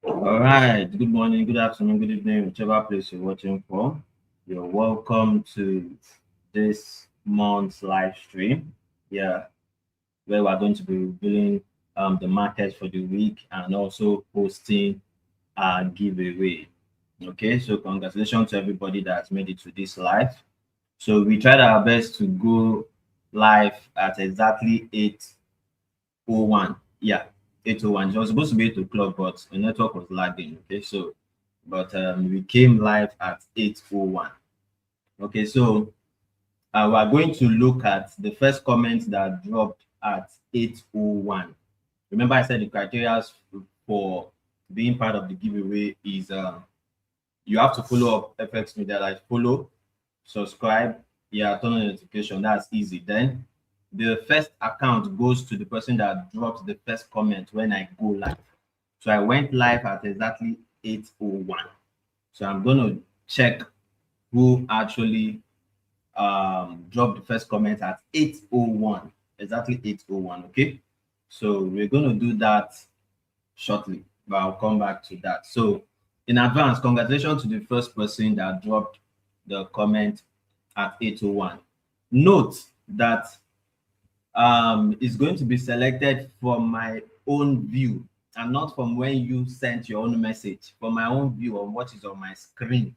All right. Good morning, good afternoon, good evening, whichever place you're watching from. You're welcome to this month's live stream. Yeah, where we're going to be revealing the market for the week and also posting a giveaway. Okay, so congratulations to everybody that's made it to this live. So we tried our best to go live at exactly 8:01. Yeah, 8:01. It was supposed to be 8 o'clock, but the network was lagging. Okay, so but we came live at 8:01. Okay, so we are going to look at the first comment that dropped at 8:01. Remember, I said the criteria for being part of the giveaway is you have to follow up FX Media, like follow, subscribe, yeah, turn on notification. That's easy. Then the first account goes to the person that drops the first comment when I go live. So I went live at exactly 8:01. So I'm going to check who actually dropped the first comment at 8:01, exactly 8:01. Okay, so we're going to do that shortly, but I'll come back to that. So in advance, congratulations to the first person that dropped the comment at 8:01. Note that it's going to be selected from my own view and not from when you sent your own message, from my own view of what is on my screen.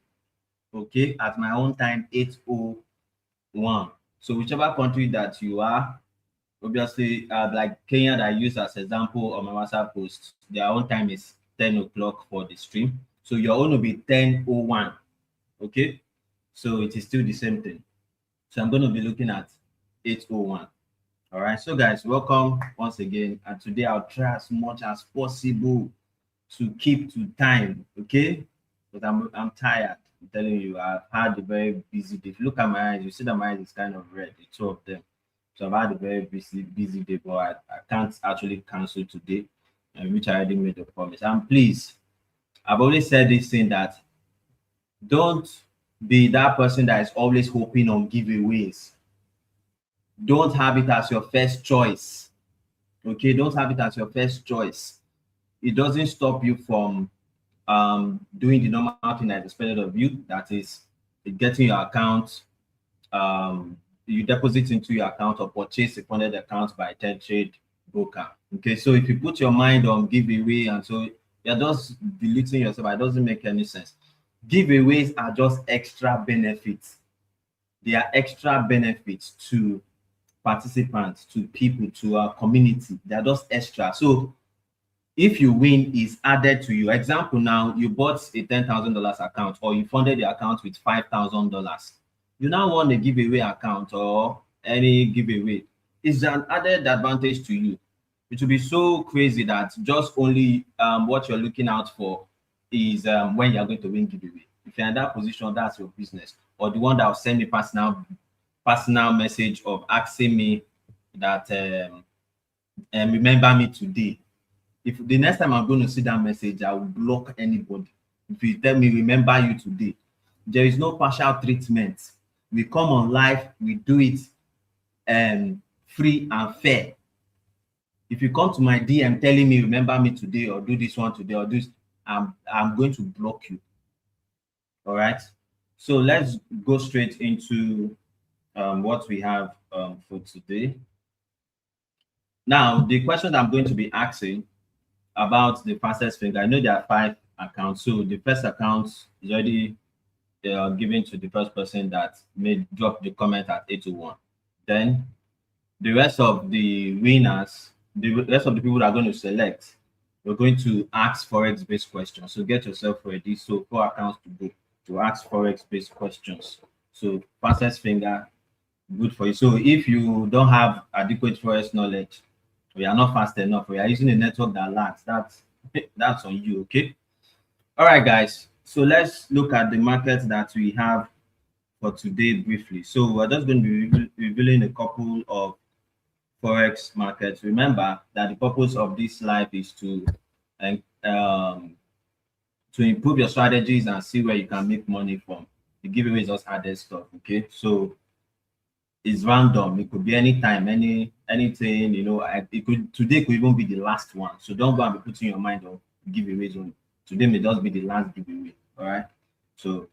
Okay, at my own time, 8:01. So whichever country that you are, obviously, like Kenya that I use as example on my WhatsApp post, their own time is 10 o'clock for the stream. So your own will be 10:01. Okay, so it is still the same thing. So I'm going to be looking at 8:01. All right, so guys, welcome once again. And today I'll try as much as possible to keep to time. Okay, but I'm tired. I'm telling you, I've had a very busy day. If you look at my eyes, you see that my eyes is kind of red, the two of them. So I've had a very busy day, but I can't actually cancel today, which I already made a promise. And please, I've always said this thing that don't be that person that is always hoping on giveaways. Don't have it as your first choice. Okay, don't have it as your first choice. It doesn't stop you from doing the normal thing that is expected of you. That is getting your account, you deposit into your account or purchase a funded account by Tentrade broker. Okay, so if you put your mind on giveaway and so you're just deleting yourself, it doesn't make any sense. Giveaways are just extra benefits. They are extra benefits to participants, to people, to our community. They're just extra. So if you win, is added to you. Example, now you bought a $10,000 account or you funded your account with $5,000. You now want a giveaway account or any giveaway. It's an added advantage to you. It will be so crazy that just only what you're looking out for is when you're going to win giveaway. If you're in that position, that's your business. Or the one that will send me personal message of asking me that remember me today. If the next time I'm going to see that message, I will block anybody. If you tell me remember you today, there is no partial treatment. We come on live, we do it free and fair. If you come to my DM telling me remember me today or do this one today or this, I'm going to block you. All right. So let's go straight into what we have for today. Now, the question I'm going to be asking about the fastest finger, I know there are 5 accounts. So the first account is already given to the first person that drop the comment at 8:01. Then the rest of the winners, the rest of the people that are going to select, we're going to ask forex-based questions. So get yourself ready. So 4 accounts to go to ask forex-based questions. So fastest finger, good for you. So if you don't have adequate forex knowledge, we are not fast enough, we are using a network that lags, that's on you. Okay, all right guys, so let's look at the market that we have for today briefly. So we're just going to be revealing a couple of forex markets. Remember that the purpose of this live is to improve your strategies and see where you can make money from. The giveaway is just added stuff. Okay, so it's random. It could be anytime, anything. Today could even be the last one. So don't go and be putting your mind on giveaways only. Today may just be the last giveaway. All right. So,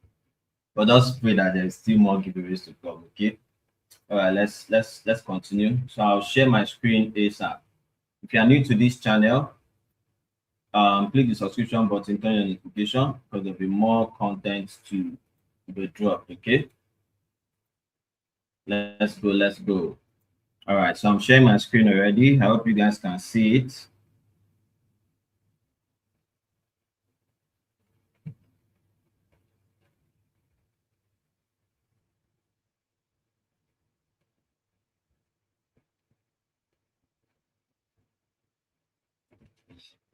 but just pray that there's still more giveaways to come. Okay. All right. Let's continue. So I'll share my screen ASAP. If you are new to this channel, click the subscription button, turn on notification because there'll be more content to be dropped. Okay. Let's go. Let's go. All right. So I'm sharing my screen already. I hope you guys can see it.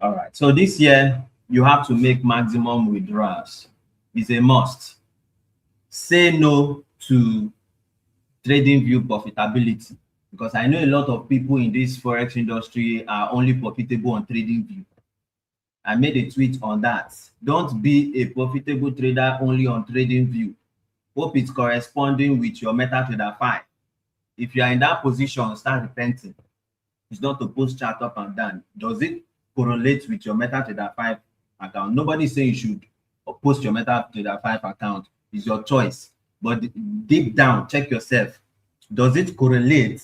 All right. So this year you have to make maximum withdrawals. It's a must. Say no to trading view profitability because I know a lot of people in this forex industry are only profitable on trading view. I made a tweet on that. Don't be a profitable trader only on trading view. Hope it's corresponding with your MetaTrader 5. If you are in that position, start repenting. It's not to post chart up and down. Does it correlate with your MetaTrader 5 account? Nobody is saying you should post your MetaTrader 5 account. It's your choice. But deep down, check yourself. Does it correlate?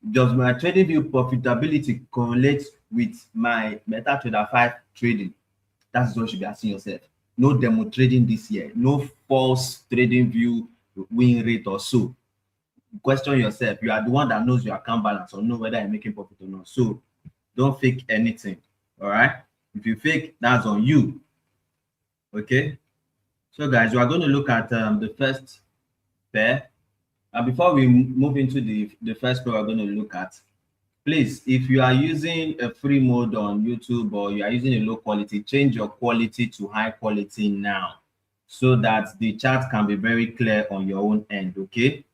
Does my trading view profitability correlate with my MetaTrader 5 trading? That's what you should be asking yourself. No demo trading this year. No false trading view win rate or so. Question yourself. You are the one that knows your account balance or know whether you're making profit or not. So don't fake anything. All right. If you fake, that's on you. Okay. So guys, we are going to look at the first pair. And before we move into the first pair we're going to look at, please, if you are using a free mode on YouTube or you are using a low quality, change your quality to high quality now so that the chart can be very clear on your own end. Okay.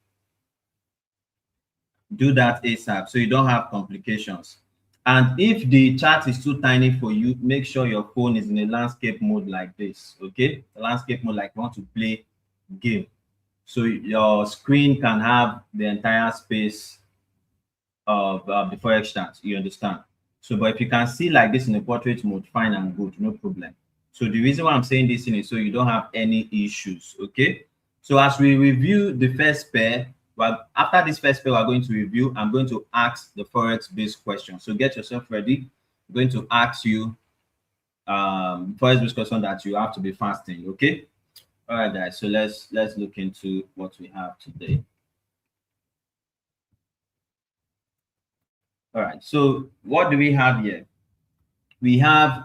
Do that ASAP so you don't have complications. And if the chart is too tiny for you, make sure your phone is in a landscape mode like this. Okay, a landscape mode like you want to play game, so your screen can have the entire space of the forex chart. You understand? So, but if you can see like this in a portrait mode, fine and good, no problem. So the reason why I'm saying this is so you don't have any issues. Okay. So as we review the first pair, well, after this first pair, we're going to review. I'm going to ask the forex-based question. So get yourself ready. I'm going to ask you forex-based question that you have to be fasting. Okay. All right, guys. So let's look into what we have today. All right. So what do we have here? We have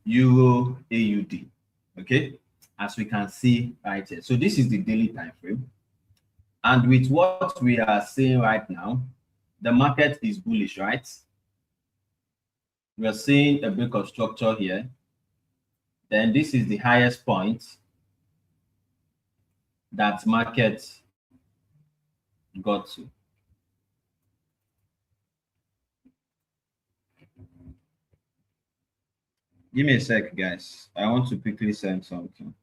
Euro AUD. Okay, as we can see right here. So this is the daily time frame. And with what we are seeing right now, the market is bullish, right? We are seeing a break of structure here. Then this is the highest point that market got to. Give me a sec, guys. I want to quickly send something.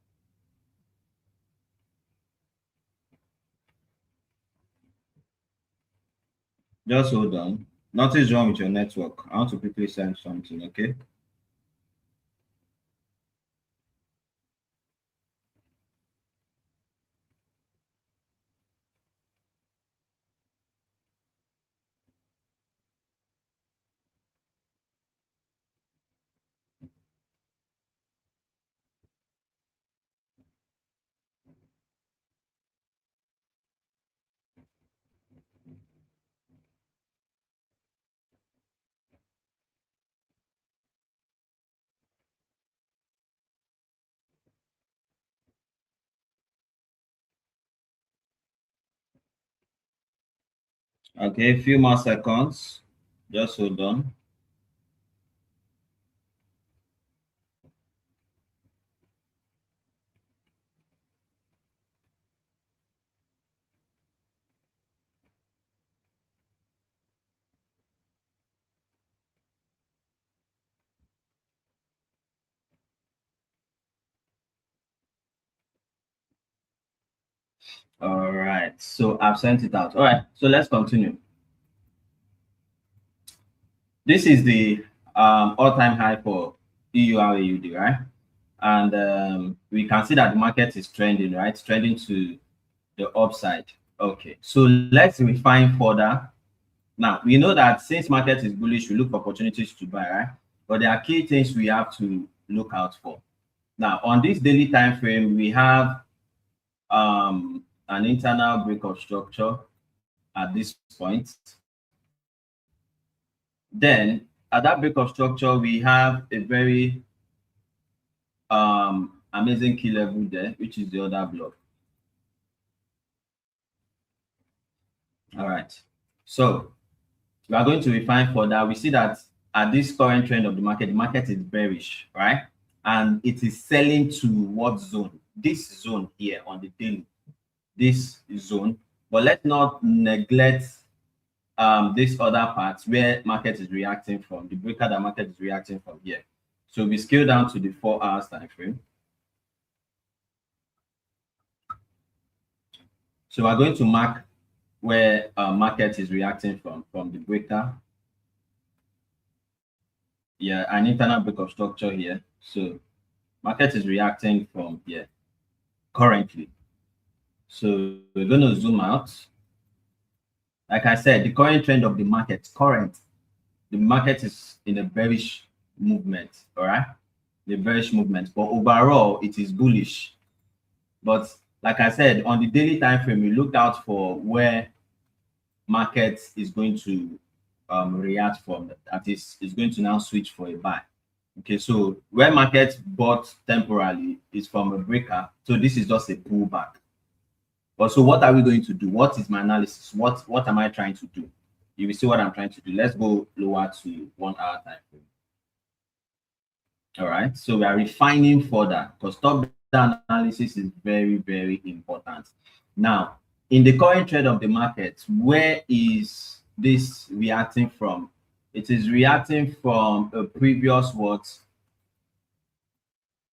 Just hold on. Nothing's wrong with your network. I want to quickly send something, okay? Okay, a few more seconds. Just hold on. All right, so I've sent it out. All right, so let's continue. This is the all-time high for EUR AUD, right? And we can see that the market is trending, right? Trending to the upside. Okay, so let's refine further. Now we know that since market is bullish, we look for opportunities to buy, right? But there are key things we have to look out for. Now on this daily time frame, we have an internal break of structure at this point. Then at that break of structure, we have a very amazing key level there, which is the other block. All right, so we are going to refine further. We see that at this current trend of the market is bearish, right? And it is selling to what zone? This zone here on the daily, this zone. But let's not neglect this other part where market is reacting from, the breaker that market is reacting from here. So we scale down to the 4 hours time frame. So we're going to mark where market is reacting from the breaker. Yeah, an internal break of structure here. So market is reacting from here currently. So we're going to zoom out. Like I said, the current trend of the market, the market is in a bearish movement, all right? The bearish movement, but overall it is bullish. But like I said, on the daily time frame, we look out for where market is going to react from. That is going to now switch for a buy. Okay, so where market bought temporarily is from a breaker. So this is just a pullback. But so what are we going to do? What is my analysis? What am I trying to do? You will see what I'm trying to do. Let's go lower to 1 hour time frame. All right, so we are refining further because top-down analysis is very, very important. Now, in the current trend of the market, where is this reacting from? It is reacting from a previous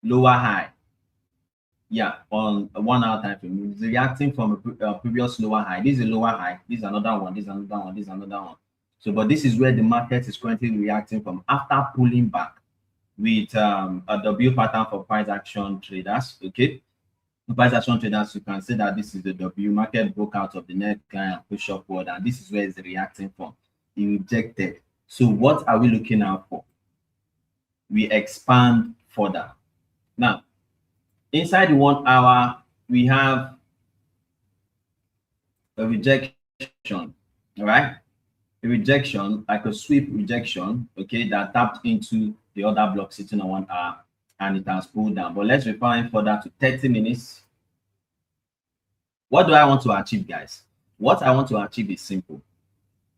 lower high. Yeah, on a 1 hour time frame, it's reacting from a previous lower high. This is a lower high. This is another one. This is another one. This is another one. So, but this is where the market is currently reacting from after pulling back with a W pattern for price action traders. Okay, for price action traders, you can see that this is the W market broke out of the neckline and push upward, and this is where it's reacting from. It rejected. So, what are we looking out for? We expand further. Now, inside the 1 hour, we have a rejection, all right? A rejection, like a sweep rejection, okay, that tapped into the other block sitting on 1 hour and it has pulled down. But let's refine further to 30 minutes. What do I want to achieve, guys? What I want to achieve is simple.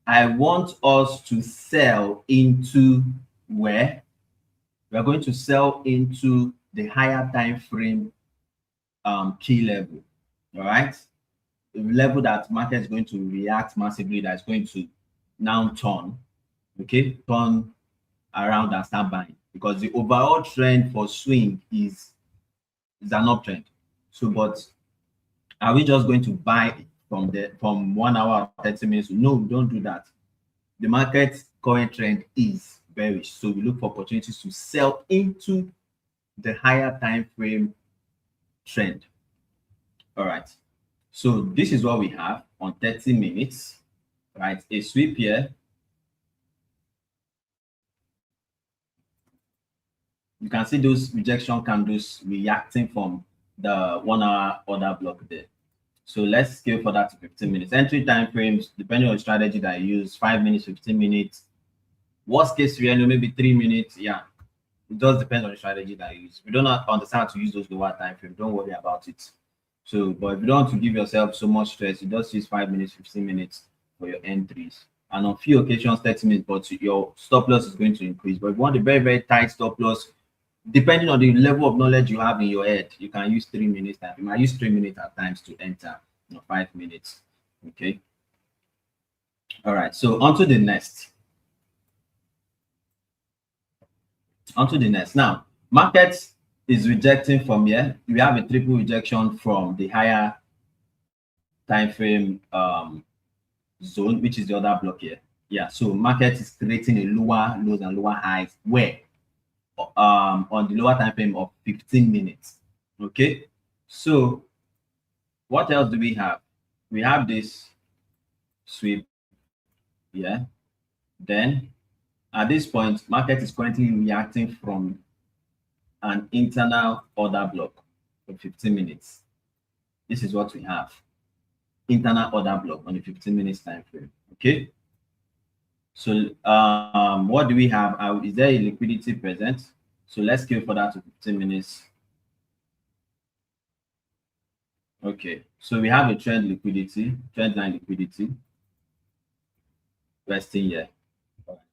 I want us to sell into where? We are going to sell into the higher time frame key level, all right? The level that market is going to react massively, that's going to now turn, okay, turn around and start buying, because the overall trend for swing is an uptrend. So, but are we just going to buy from 1 hour 30 minutes? No, we don't do that. The market's current trend is bearish, so we look for opportunities to sell into the higher time frame trend. All right, so this is what we have on 30 minutes, right? A sweep here. You can see those rejection candles reacting from the 1 hour order block there. So let's scale for that to 15 minutes. Entry time frames, depending on the strategy that I use, 5 minutes, 15 minutes. Worst case scenario, maybe 3 minutes. Yeah, it does depend on the strategy that I use. If you don't understand how to use those lower time frames, don't worry about it. So, but if you don't want to give yourself so much stress, you just use 5 minutes, 15 minutes for your entries. And on few occasions, 30 minutes, but your stop loss is going to increase. But if you want a very, very tight stop loss, depending on the level of knowledge you have in your head, you can use 3 minutes time. You might use 3 minutes at times to enter, 5 minutes. Okay. All right. So on to the next. Now, market is rejecting from here. We have a triple rejection from the higher time frame zone, which is the other block here. Yeah. So market is creating a lower lows and lower highs where on the lower time frame of 15 minutes. Okay, so what else do we have? We have this sweep. Yeah, then at this point, market is currently reacting from an internal order block for 15 minutes. This is what we have. Internal order block on the 15 minutes time frame. Okay. So what do we have? Is there a liquidity present? So let's scale for that to 15 minutes. Okay. So we have a trend liquidity, trend line liquidity resting here.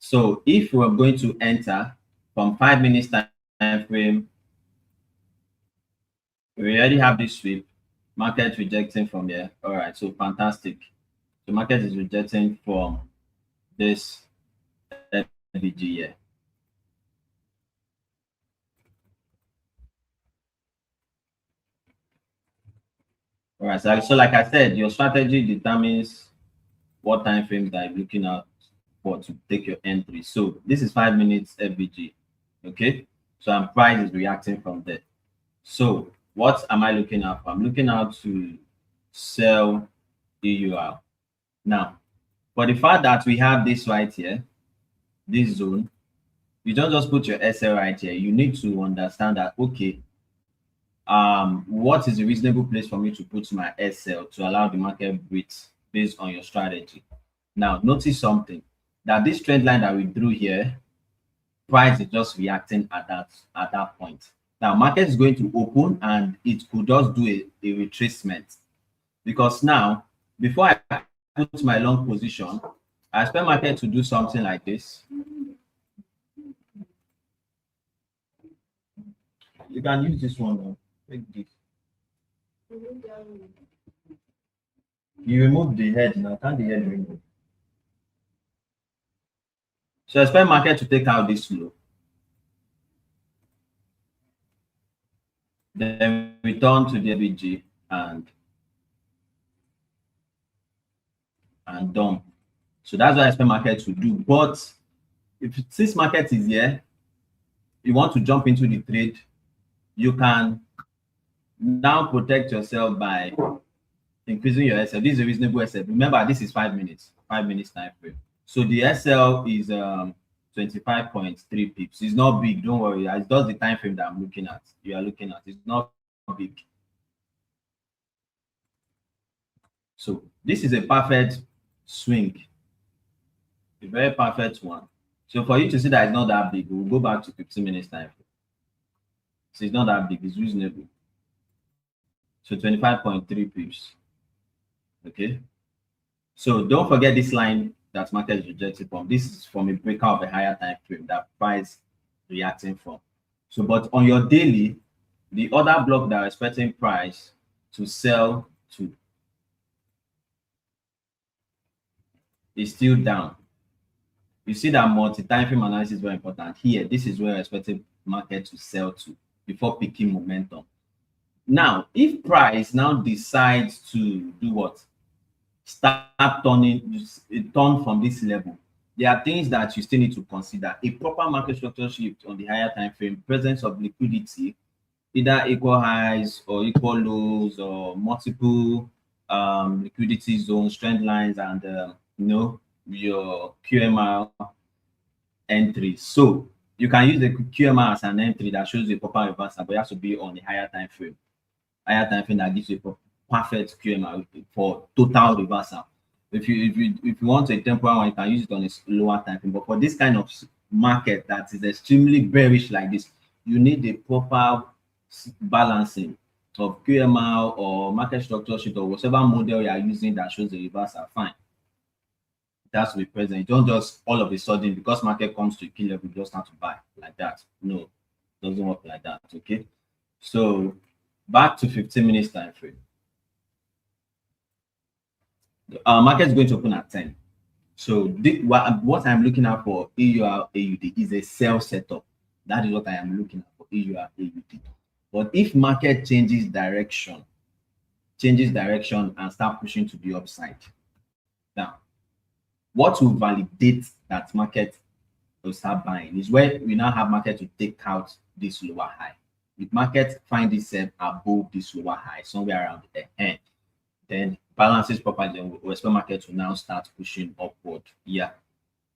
So if we're going to enter from 5 minutes time frame, we already have this sweep, market rejecting from here. All right, so fantastic. The market is rejecting from this FVG here. All right, so like I said, your strategy determines what time frames that you're looking at for to take your entry. So this is 5 minutes FVG. Okay, so price is reacting from there. So what am I looking at for? I'm looking out to sell AUR. Now, for the fact that we have this right here, this zone, you don't just put your SL right here. You need to understand that, okay, what is a reasonable place for me to put my SL to allow the market breathe based on your strategy. Now, notice something, that this trend line that we drew here, price is just reacting at that point. Now, market is going to open and it could just do a retracement, because now, before I put my long position, I expect market to do something like this. You can use this one now. Take this. You remove the head now. Can't the head remove? So I expect market to take out this low. Then return to the FVG and dump. So that's what I expect market to do. But if this market is here, you want to jump into the trade, you can now protect yourself by increasing your SL. This is a reasonable SL. Remember, this is 5 minutes time frame. So the SL is 25.3 pips. It's not big, don't worry. It's just the time frame that I'm looking at. You are looking at. It's not big. So this is a perfect swing, a very perfect one. So for you to see that it's not that big, we'll go back to 15 minutes time frame. So it's not that big, it's reasonable. So 25.3 pips. Okay. So don't forget this line that market is rejecting from. This is from a breakout of a higher time frame that price reacting from. So, but on your daily, the other block that are expecting price to sell to is still down. You see that multi-time frame analysis is very important. Here, this is where we're expecting market to sell to before picking momentum. Now, if price now decides to do what? Start turn from this level, there are things that you still need to consider. A proper market structure shift on the higher time frame, presence of liquidity, either equal highs or equal lows or multiple liquidity zones, trend lines, and your QMR entry. So you can use the QMR as an entry that shows a proper reversal, but it has to be on the higher time frame. Higher time frame that gives you a perfect QMR for total reversal. If you want a temporary one, you can use it on a lower time frame. But for this kind of market that is extremely bearish like this, you need a proper balancing of QMR or market structure sheet or whatever model you are using that shows the reversal. Fine. It has to be present. You don't just all of a sudden, because market comes to a key level, you just have to buy like that. No, it doesn't work like that. Okay. So back to 15 minutes time frame. Market is going to open at 10. So what I'm looking at for AUR AUD is a sell setup. That is what I am looking at for AUR AUD. But if market changes direction and start pushing to the upside, now what will validate that market to start buying. Is where we now have market to take out this lower high. If market find itself above this lower high, somewhere around the end, then balances properly, then we expect market to now start pushing upward. Yeah.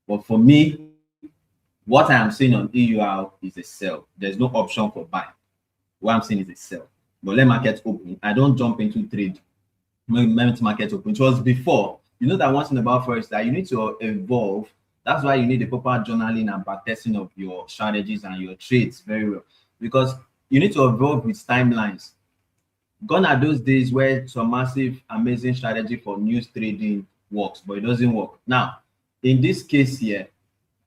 But for me, what I am seeing on EUR is a sell. There's no option for buy. What I'm seeing is a sell. But let market open. I don't jump into trade. Let market open. It was before. You know that one thing about Forex that you need to evolve. That's why you need the proper journaling and backtesting of your strategies and your trades very well. Because you need to evolve with timelines. Gone are those days where some massive, amazing strategy for news trading works, but it doesn't work. Now, in this case here,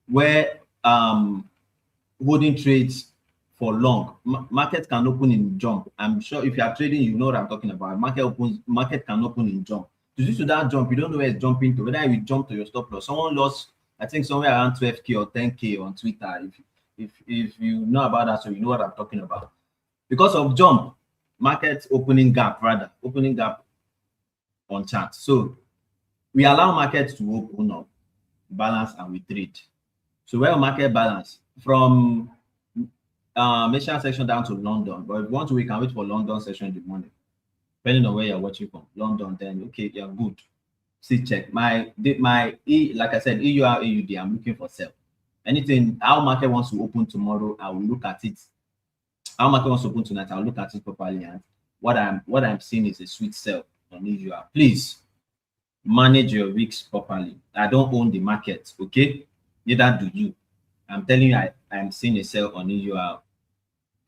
where holding trades for long, market can open in jump. I'm sure if you are trading, you know what I'm talking about. Market can open in jump. Due to that jump, you don't know where it's jumping to, whether you jump to your stop loss. Someone lost, I think, somewhere around 12K or 10K on Twitter. If you know about that, so you know what I'm talking about. Because of jump, market opening gap on chart. So we allow market to open up, balance, and we trade. So where market balance from Asian section down to London. But if you want to, we can wait for London session in the morning. Depending on where you're watching from. London, then okay, you're good. See, check. Like I said, EUR, AUD, I'm looking for sell. Anything, our market wants to open tomorrow, I will look at it. Our market wants to open tonight, I'll look at it properly. And what I'm seeing is a sweet sell on EUR. Please manage your risks properly. I don't own the market, okay? Neither do you. I'm telling you, I'm seeing a sell on EUR,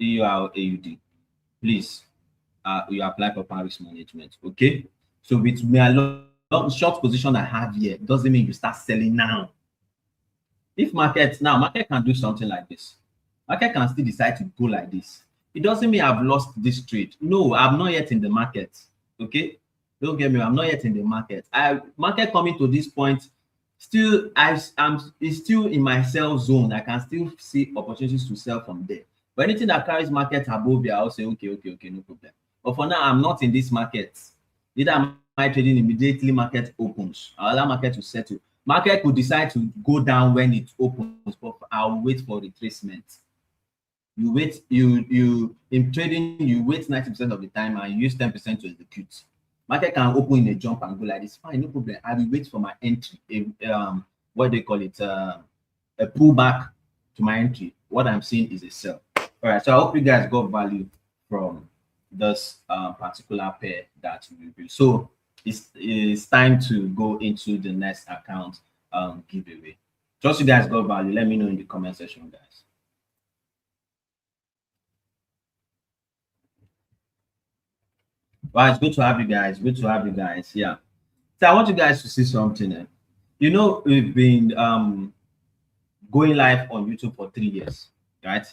AUD. Please, you apply proper risk management, okay? So with my long short position I have here, doesn't mean you start selling now. If market can do something like this. Market can still decide to go like this. It doesn't mean I've lost this trade. No, I'm not yet in the market, okay? Don't get me, I'm not yet in the market. Market coming to this point, still it's still in my sell zone. I can still see opportunities to sell from there. But anything that carries market above here, I'll say okay, no problem. But for now, I'm not in this market. Neither am I trading immediately market opens. I'll allow market to settle. Market could decide to go down when it opens, but I'll wait for retracement. You wait, you in trading, you wait 90% of the time and you use 10% to execute. Market can open in a jump and go like this. Fine, no problem. I will wait for my entry. What they call it, a pullback to my entry. What I'm seeing is a sell. All right. So I hope you guys got value from this particular pair that we review. So it's time to go into the next account giveaway. Just you guys got value. Let me know in the comment section, guys. Well, it's good to have you guys. Good to have you guys. Yeah. So I want you guys to see something. You know, we've been going live on YouTube for 3 years, right?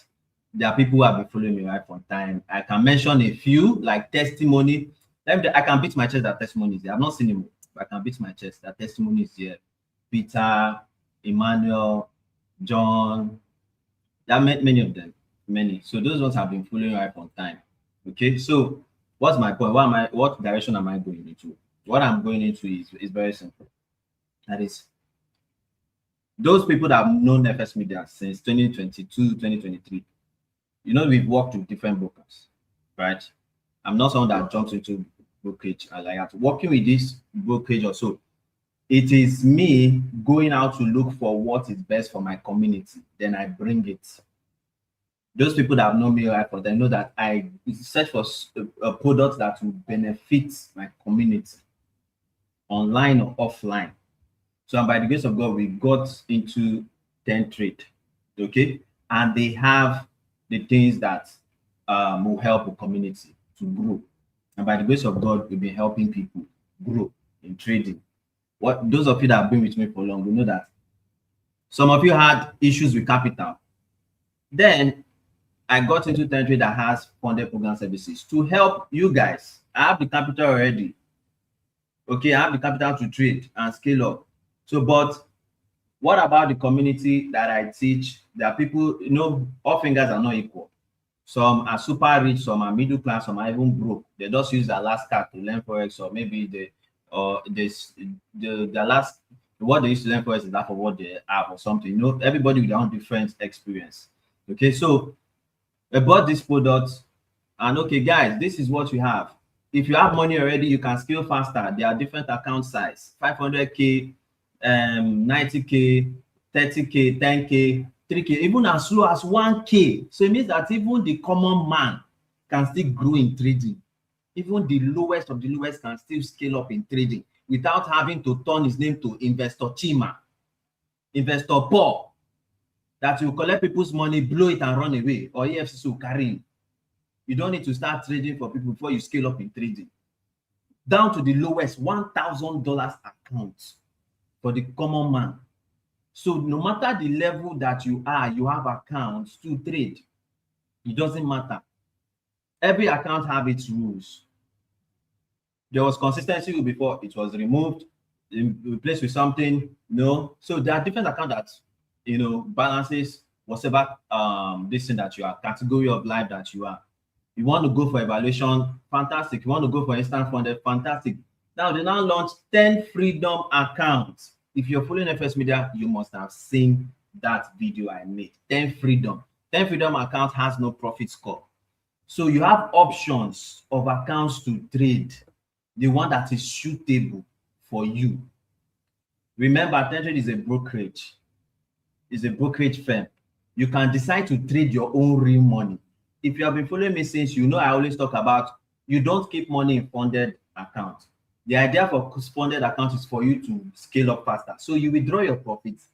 There are people who have been following me right from time. I can mention a few, like testimony. I can beat my chest that testimony is here. I've not seen him, but I can beat my chest that testimony is here. Peter, Emmanuel, John. There are many of them. Many. So those ones have been following right from time. Okay, so what's my point? What direction am I going into? What I'm going into is very simple. That is, those people that have known FS Media since 2022, 2023, you know, we've worked with different brokers, right? I'm not someone that jumps into brokerage like that. Working with this brokerage or so, it is me going out to look for what is best for my community. Then I bring it. Those people that have known me right for them know that I search for a product that will benefit my community, online or offline. So by the grace of God, we got into Tentrade, okay? And they have the things that will help the community to grow. And by the grace of God, we've been helping people grow in trading. Those of you that have been with me for long, we know that some of you had issues with capital. Then I got into Tentrade that has funded program services to help you guys. I have the capital already. Okay, I have the capital to trade and scale up. So, but what about the community that I teach? There are people, you know, all fingers are not equal. Some are super rich, some are middle class, some are even broke. They just use their last card to learn Forex, or maybe the last what they use to learn forex is that for what they have or something. You know, everybody with their own different experience. Okay, so I bought this product, and okay, guys, this is what you have. If you have money already, you can scale faster. There are different account size: 500k, 90k, 30k, 10k, 3k, even as low as 1k. So it means that even the common man can still grow in trading. Even the lowest of the lowest can still scale up in trading without having to turn his name to investor Chima, investor Paul, that will collect people's money, blow it and run away, or EFCC will carry him. You don't need to start trading for people before you scale up in trading. Down to the lowest $1,000 account for the common man. So no matter the level that you are, you have accounts to trade. It doesn't matter. Every account have its rules. There was consistency before, it was removed, replaced with something. No, so there are different accounts that, you know, balances whatever this thing that you are, category of life that you are. You want to go for evaluation, fantastic. You want to go for instant funded, fantastic. Now they now launch 10 freedom accounts. If you're following FS Media, you must have seen that video I made. 10 freedom. 10 freedom account has no profit score. So you have options of accounts to trade, the one that is suitable for you. Remember, Tentrade is a brokerage. It's a brokerage firm. You can decide to trade your own real money. If you have been following me since, you know I always talk about you don't keep money in funded accounts. The idea for funded accounts is for you to scale up faster. So you withdraw your profits,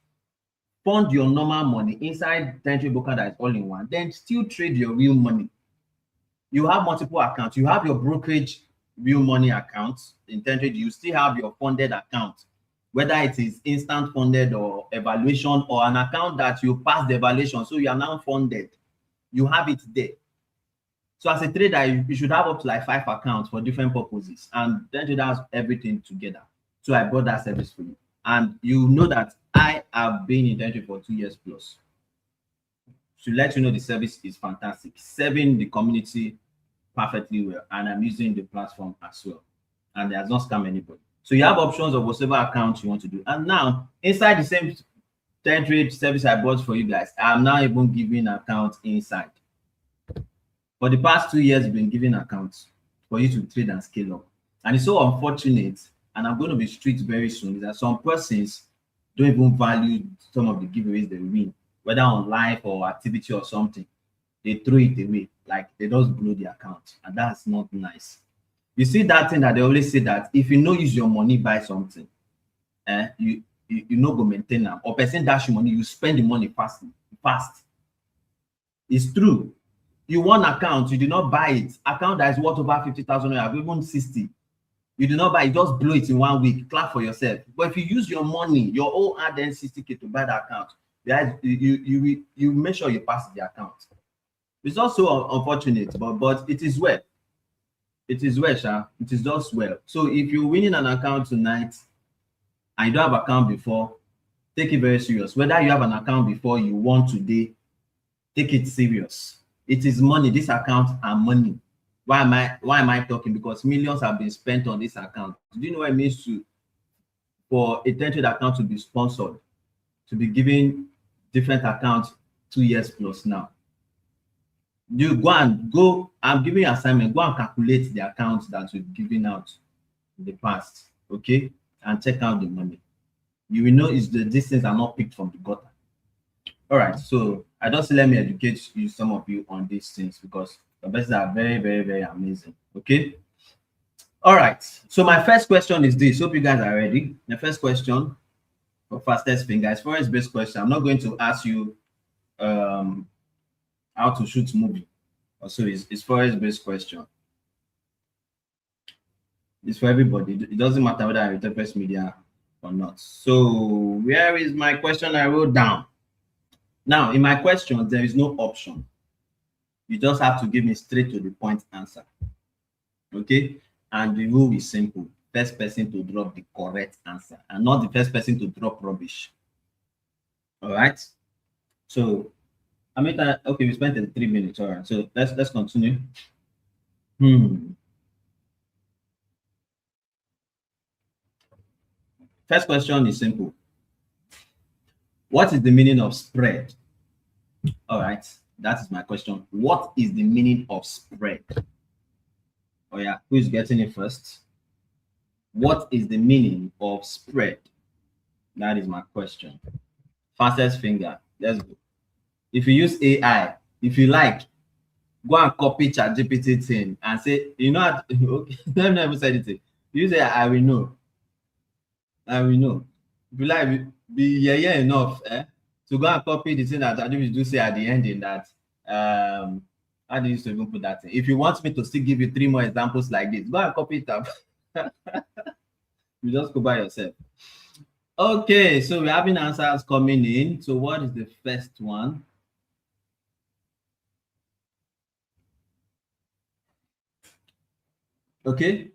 fund your normal money inside Tentrade broker that is all in one, then still trade your real money. You have multiple accounts. You have your brokerage real money accounts in Tentrade. You still have your funded account, whether it is instant funded or evaluation, or an account that you pass the evaluation, so you are now funded. You have it there. So as a trader, you should have up to like 5 accounts for different purposes, and Tentrade has everything together. So I bought that service for you, and you know that I have been in Tentrade for 2 years plus. To let you know, the service is fantastic, serving the community perfectly well, and I'm using the platform as well, and it has not scam anybody. So you have options of whatever account you want to do. And now inside the same Tentrade service I bought for you guys, I'm now even giving accounts inside. For the past 2 years, we've been giving accounts for you to trade and scale up. And it's so unfortunate, and I'm going to be strict very soon, is that some persons don't even value some of the giveaways they win, whether on live or activity or something. They throw it away, like they just blow the account, and that's not nice. You see that thing that they always say, that if you no use your money buy something, you no go maintain them, or person dash you money, you spend the money fast. It's true. You want account, you do not buy it. Account that is worth over 50,000 naira, even 60. You do not buy it, just blow it in 1 week. Clap for yourself. But if you use your money, your own hard earned 60k to buy the account, you make sure you pass the account. It's also unfortunate, but it is well. It is well, Sha. It is just well. So if you're winning an account tonight and you don't have account before, take it very serious. Whether you have an account before, you won today, take it serious. It is money. This account are money. Why am I talking? Because millions have been spent on this account. Do you know what it means for a Tentrade account to be sponsored, to be given different accounts 2 years plus now? You go, I'm giving you an assignment, go and calculate the accounts that we've given out in the past, okay? And check out the money. You will know is these things are not picked from the gutter. All right, so I just let me educate you, some of you, on these things, because the best are very, very, very amazing. Okay. All right. So my first question is this. Hope you guys are ready. The first question for fastest finger is forex-based question. I'm not going to ask you how to shoot movie. Also, it's forex-based question. It's for everybody. It doesn't matter whether I FS Media or not. So where is my question I wrote down? Now, in my question, there is no option. You just have to give me straight to the point answer. Okay? And the rule is simple. First person to drop the correct answer, and not the first person to drop rubbish. All right? So, okay, we spent 3 minutes. All right. So let's continue. First question is simple. What is the meaning of spread? All right, that is my question. What is the meaning of spread? Oh yeah, who is getting it first? What is the meaning of spread? That is my question. Fastest finger. Let's go. If you use AI, if you like, go and copy ChatGPT thing and say, you know, okay, let me never say anything. You say, I will know. I will know. If you like, be yeah enough, to go and copy the thing that ChatGPT do say at the ending that, how do you used to even put that thing? If you want me to still give you 3 more examples like this, go and copy it up. You just go by yourself. Okay, so we're having answers coming in. So what is the first one? Okay,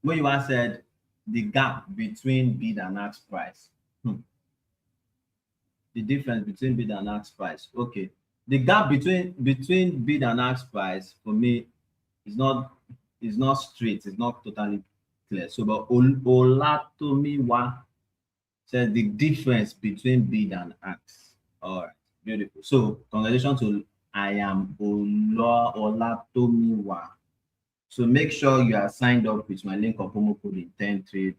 when you said the gap between bid and ask price. The difference between bid and ask price. Okay, the gap between bid and ask price for me is not straight. It's not totally clear. So, but Olatomiwa says the difference between bid and ask. All right, beautiful. So, congratulations to I am Olatomiwa. So make sure you are signed up with my link of promo code in Tentrade.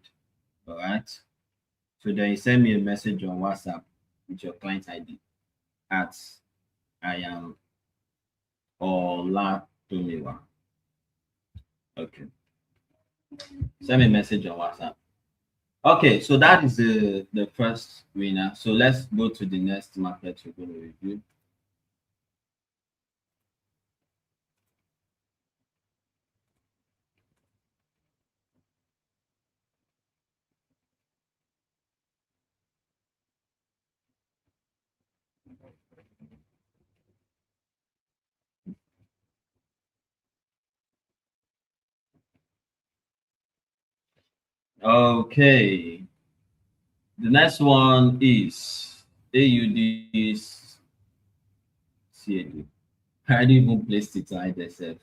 All right. So then you send me a message on WhatsApp with your client ID at I am Olatomiwa. Okay. Send me a message on WhatsApp. Okay, so that is the first winner. So let's go to the next market we're going to review. Okay. The next one is AUD CAD. I didn't even place it right there.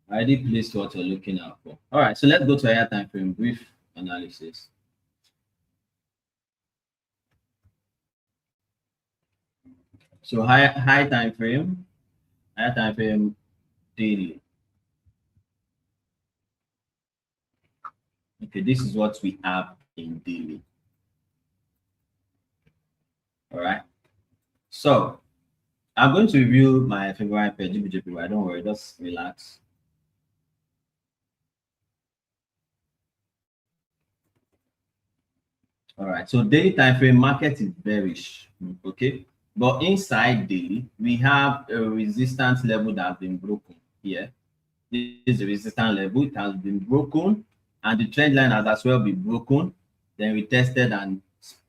I already placed what you're looking out for. All right, so let's go to higher time frame brief analysis. So high time frame daily. Okay, this is what we have in daily. All right. So I'm going to review my favorite pair, GBP JPY. Don't worry, just relax. All right. So daily time frame market is bearish. Okay. But inside daily, we have a resistance level that has been broken here. This is the resistance level. It has been broken, and the trend line has as well been broken. Then we tested, and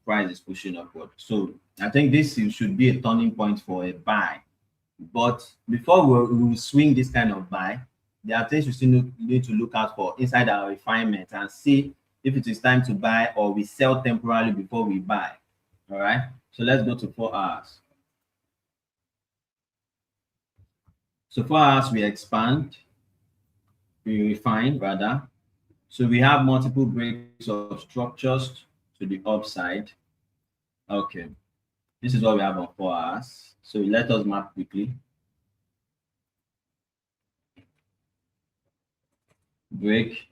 price is pushing upward. So I think this should be a turning point for a buy. But before we swing this kind of buy, there are things we still need to look out for inside our refinement and see if it is time to buy or we sell temporarily before we buy. All right. So let's go to 4 hours. So 4 hours we expand, we refine rather. So we have multiple breaks of structures to the upside. Okay. This is what we have on 4 hours. So let us map quickly. Break.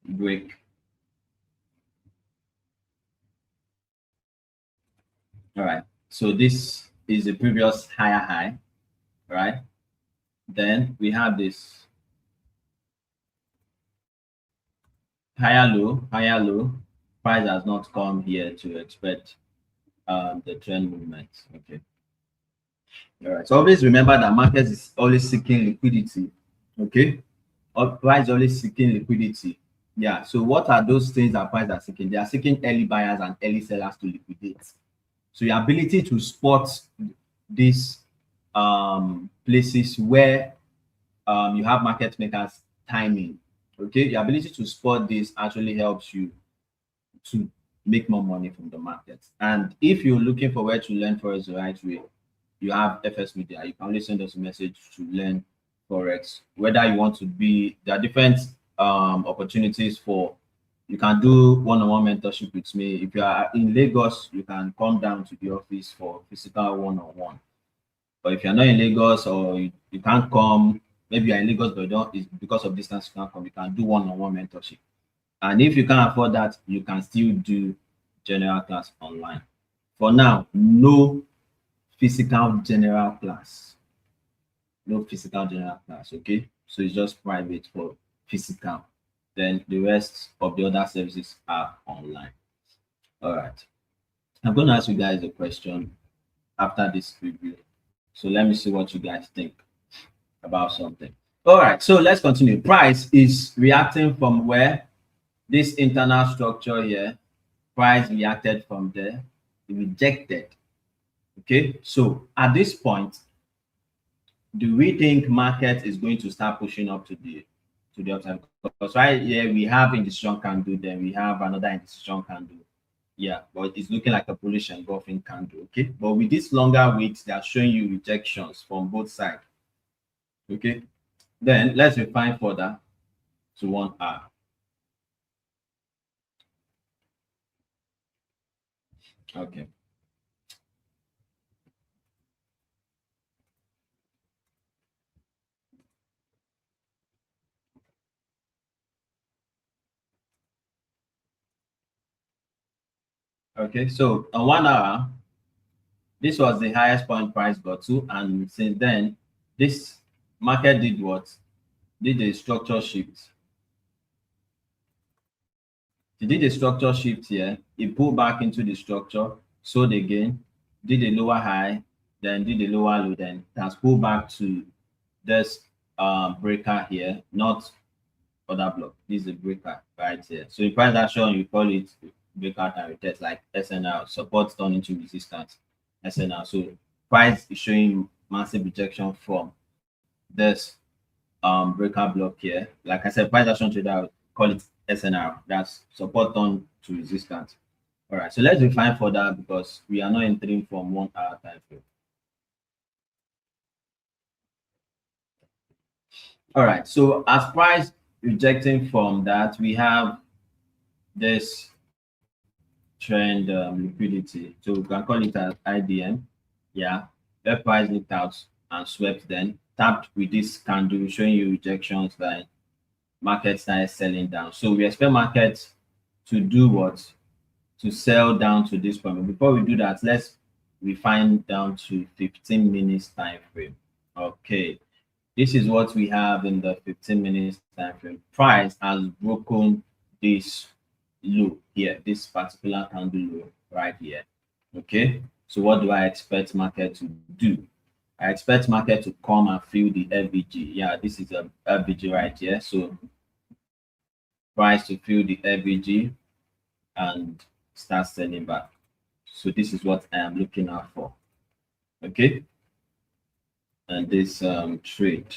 Break. All right. So this is the previous higher high, right? Then we have this higher low, higher low. Price has not come here to expect the trend movement. Okay. All right. So always remember that market is always seeking liquidity. Okay. Price is always seeking liquidity. Yeah. So what are those things that price are seeking? They are seeking early buyers and early sellers to liquidate. So your ability to spot these places where you have market makers timing. Okay. Your ability to spot this actually helps you to make more money from the market. And if you're looking for where to learn forex the right way, you have FS Media. You can only send us a message to learn forex. Whether you want to be, there are different opportunities for, you can do one-on-one mentorship with me. If you are in Lagos, you can come down to the office for physical one-on-one. But if you're not in Lagos, or you can't come, maybe you're in Lagos but you don't, it's because of distance you can't come, you can do one-on-one mentorship. And if you can't afford that, you can still do general class online. For now, no physical general class. No physical general class, okay? So it's just private for physical. Then the rest of the other services are online. All right. I'm going to ask you guys a question after this review. So let me see what you guys think about something. All right, so let's continue. Price is reacting from where? This internal structure here. Price reacted from there, rejected. Okay, so at this point, do we think market is going to start pushing up to the upside? Because right here we have indecision candle, then we have another indecision candle. Yeah, but it's looking like a bullish engulfing candle. Okay, but with this longer weight, they are showing you rejections from both sides. Okay, then let's refine further to 1 hour. Okay. Okay, so on 1 hour, this was the highest point price got to, and since then, this market did what? Did a structure shift. It did a structure shift here. It pulled back into the structure, sold again, did a lower high, then did a lower low, then it has pulled back to this breaker here, not other block. This is a breaker right here. So in price action, you call it breakout and retest, like SNR, support turned into resistance, SNR. So price is showing massive rejection from this breaker block here. Like I said, price action trader, call it SNR. That's support on to resistance. All right, so let's refine further because we are not entering from 1 hour time frame. All right, so as price rejecting from that, we have this trend liquidity. So we can call it as IDM. Yeah, that price leaked out and swept, then tapped with this candle showing you rejections, that market started selling down. So we expect markets to do what? To sell down to this point. But before we do that, let's refine down to 15 minutes time frame. Okay, this is what we have in the 15 minutes time frame. Price has broken this low here, this particular candle low right here. Okay, so what do I expect market to do? I expect market to come and fill the FVG. Yeah, this is a FVG right here. So price to fill the FVG and start selling back. So this is what I am looking out for. Okay, and this trade,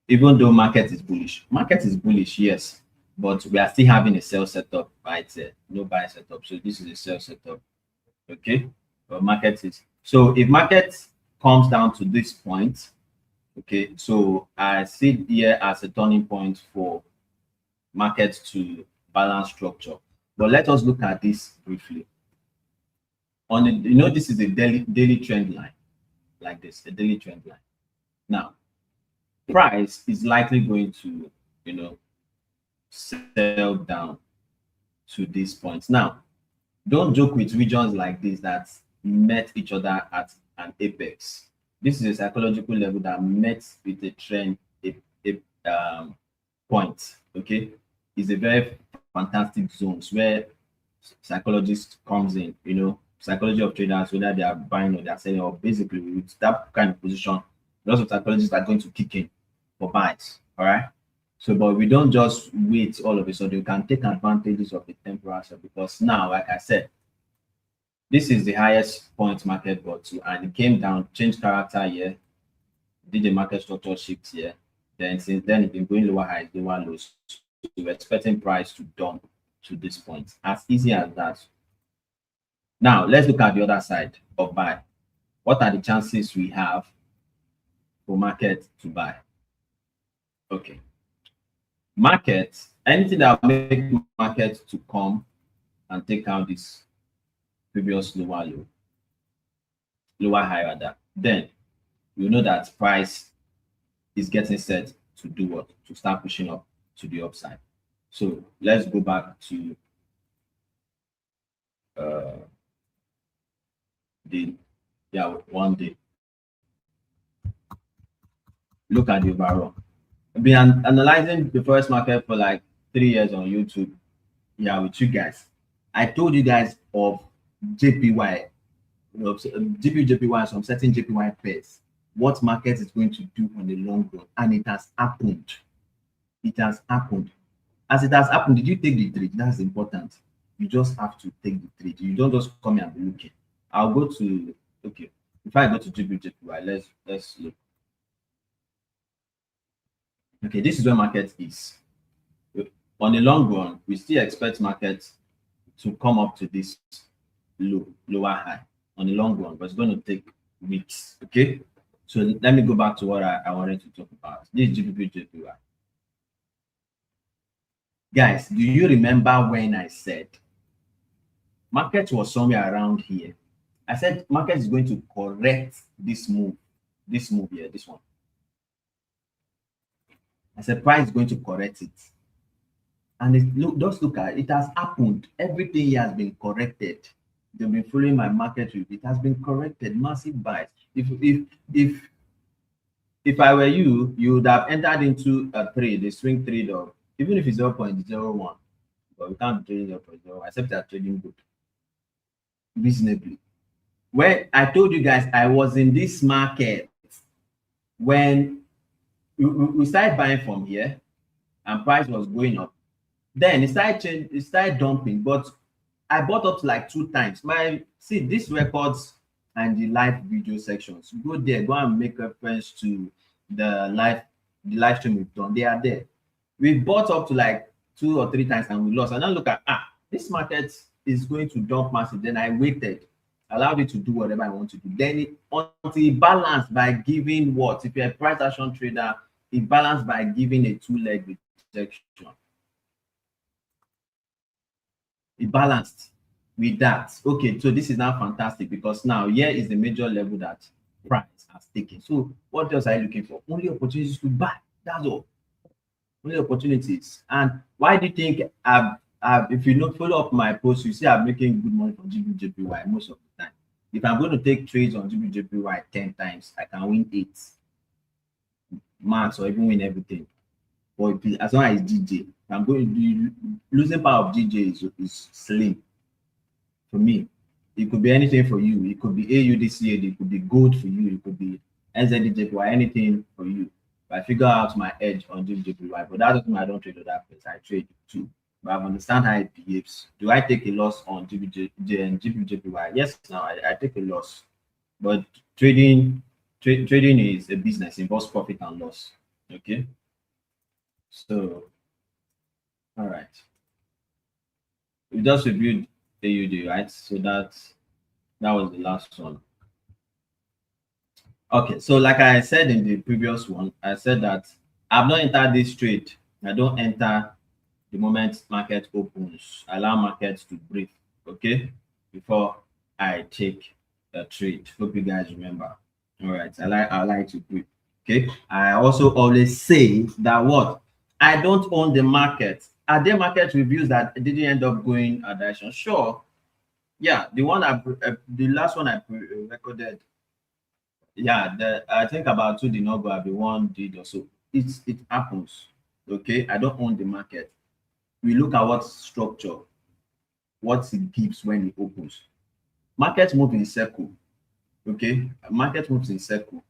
even though market is bullish, yes, but we are still having a sell setup right there, no buy setup. So this is a sell setup. Okay, but market is, so if market comes down to this point, okay, so I see it here as a turning point for market to balance structure. But let us look at this briefly. On the, this is a daily trend line, like this, a daily trend line. Now, price is likely going to, sell down to these points. Now, don't joke with regions like this that met each other at an apex. This is a psychological level that met with a trend, point. Okay, it's a very fantastic zones where psychologists comes in. Psychology of traders, whether they are buying or they are selling, or basically with that kind of position, lots of psychologists are going to kick in for buys. All right. So, but we don't just wait all of a sudden. You can take advantages of the temporal sell, because now, like I said, this is the highest point market got to, and it came down, changed character here, did the market structure shift here. Then since then, it's been going lower highs, lower lows. So we're expecting price to dump to this point. As easy as that. Now, let's look at the other side of buy. What are the chances we have for market to buy? Okay. Market, anything that will make market to come and take out this previous lower high rather, then you know that price is getting set to do what? To start pushing up to the upside. So let's go back to uh the one day. Look at the overall. I've been analyzing the first market for like 3 years on YouTube. Yeah, with you guys. I told you guys of JPY, GBP JPY, and some certain JPY pairs. What market is going to do on the long run, and it has happened. It has happened. As it has happened, did you take the trade? That's important. You just have to take the trade. You don't just come here and be looking. I'll go to okay. If I go to GBP JPY, let's look. Okay, this is where market is. On the long run, we still expect market to come up to this lower high on the long run, but it's going to take weeks. Okay, so let me go back to what I wanted to talk about. This is GBP JPY. Guys, do you remember when I said market was somewhere around here? I said market is going to correct this move here, this one. I said price is going to correct it. And just look at it, it has happened. Everything here has been corrected. They've been following my market review. It has been corrected, massive buys. If I were you, you would have entered into a trade, a swing trade of even if it's 0.01, but we can't trade 0.01, except they're trading good reasonably. When I told you guys I was in this market when we started buying from here and price was going up, then it started dumping, but I bought up to like 2 times. See these records and the live video sections, go there, go and make reference to the live stream we've done. They are there. We bought up to like 2 or 3 times and we lost. And then look at this market is going to dump massive. Then I waited, allowed it to do whatever I want to do. Then until it balanced by giving what? If you're a price action trader, it balanced by giving a 2-leg rejection. It balanced with that. Okay, so this is now fantastic because now here is the major level that price has taken. So what else are you looking for? Only opportunities to buy. That's all. Only opportunities. And why do you think if you don't follow up my post, you see I'm making good money from GBP JPY most of the time. If I'm going to take trades on GBP JPY 10 times, I can win 8 max or even win everything. But as long as DJ, I'm going to be losing power of DJ is slim for me. It could be anything for you. It could be AUD CAD, it could be gold for you, it could be NZD JPY, anything for you. But I figure out my edge on GBP JPY, but that doesn't mean I don't trade other place. I trade too. But I understand how it behaves. Do I take a loss on GBP JPY? Yes, now I take a loss. But trading is a business, involves profit and loss. Okay. So, all right. We just reviewed AUD, right? So that was the last one. Okay, so like I said in the previous one, I said that I've not entered this trade. I don't enter the moment market opens. I allow markets to breathe, okay, before I take a trade. Hope you guys remember. All right, I like to breathe. Okay. I also always say that what I don't own the market. Are there market reviews that didn't end up going a direction? Sure. Yeah, the last one I recorded. Yeah, I think about 2 did not go, the 1 did also. It happens. Okay, I don't own the market. We look at what structure, what it gives when it opens. Market move in circle. Okay, market moves in circle,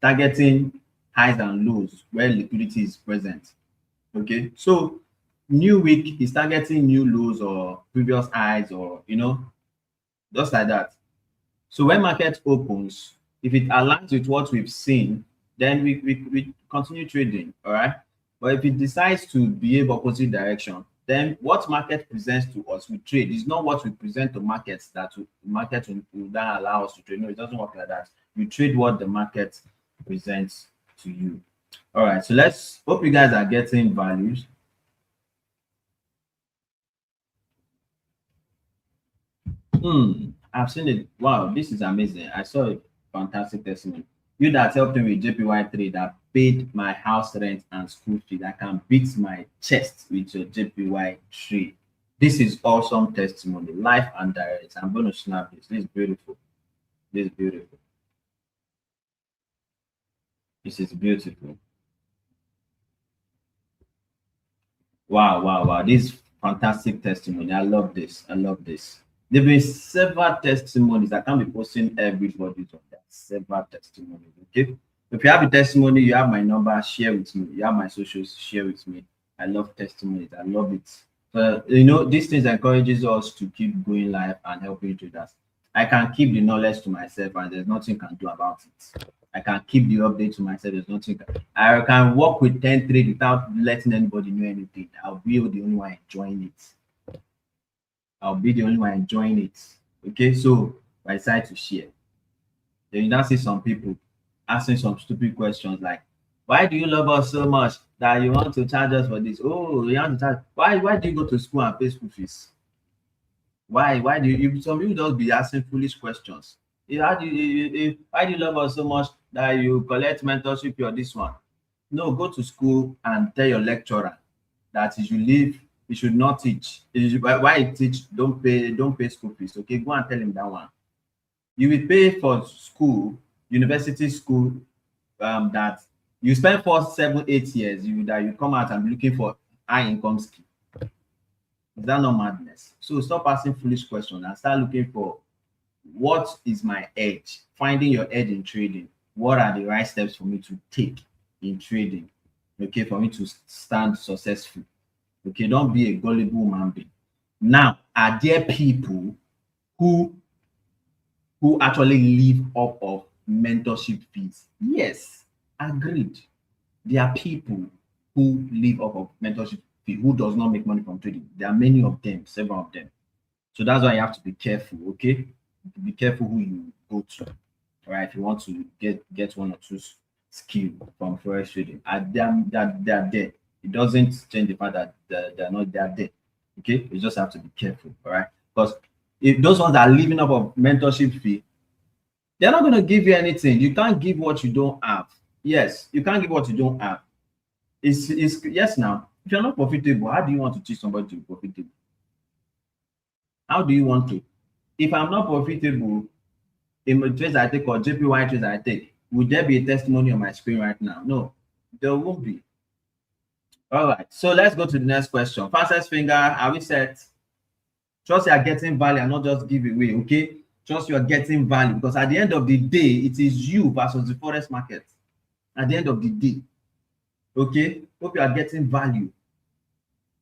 targeting highs and lows where liquidity is present. Okay, so new week is targeting new lows or previous highs, or just like that. So when market opens, if it aligns with what we've seen, then we continue trading. All right, but if it decides to behave opposite direction, then what market presents to us, we trade. It's not what we present to markets that market will then allow us to trade. No, it doesn't work like that. You trade what the market presents to you. All right, so let's hope you guys are getting values. I've seen it. Wow, this is amazing. I saw a fantastic testimony. You that helped me with JPY3 that paid my house rent and school fee. I can beat my chest with your JPY3. This is awesome testimony, life and direct. I'm going to snap this. This is beautiful. This is beautiful. This is beautiful. Wow, wow, wow. This fantastic testimony. I love this. I love this. There have been several testimonies. I can't be posting everybody's on that. Several testimonies. Okay. If you have a testimony, you have my number, share with me. You have my socials, share with me. I love testimonies. I love it. So, these things encourages us to keep going live and helping traders. I can keep the knowledge to myself and there's nothing can do about it. I can keep the update to myself. There's nothing. I can work with Tentrade without letting anybody know anything. I'll be the only one enjoying it. I'll be the only one enjoying it. Okay, so I decide to share. Then you now see some people asking some stupid questions like, "Why do you love us so much that you want to charge us for this? Oh, you want to charge? Why do you go to school and pay school fees? Why do you? Some people just be asking foolish questions. Why do you love us so much that you collect mentorship or this one? No, go to school and tell your lecturer that you should leave, you should not teach. Why you teach, don't pay school fees. Okay, go and tell him that one. You will pay for school, university school, that you spend 4, 7, 8 years, you come out and be looking for high income skill. Is that not madness? So stop asking foolish questions and start looking for what is my edge, finding your edge in trading. What are the right steps for me to take in trading? Okay, for me to stand successful. Okay, don't be a gullible human being. Now, are there people who actually live up of mentorship fees? Yes, agreed. There are people who live up of mentorship fee who does not make money from trading. There are many of them, several of them. So that's why you have to be careful. Okay, be careful who you go to. All right, if you want to get one or two skill from forex trading, and they're there. It doesn't change the fact that they're not there. Okay, you just have to be careful. All right, because if those ones are living up of mentorship fee, they're not going to give you anything. You can't give what you don't have. Yes, you can't give what you don't have. It's yes. Now, if you're not profitable, how do you want to teach somebody to be profitable? How do you want to? If I'm not profitable in the trades I take or JPY trades I take, would there be a testimony on my screen right now? No, there won't be. All right, so let's go to the next question. Fastest finger, are we set? Trust you are getting value and not just give away, okay? Trust you are getting value because at the end of the day, it is you versus the forex market. At the end of the day, okay? Hope you are getting value.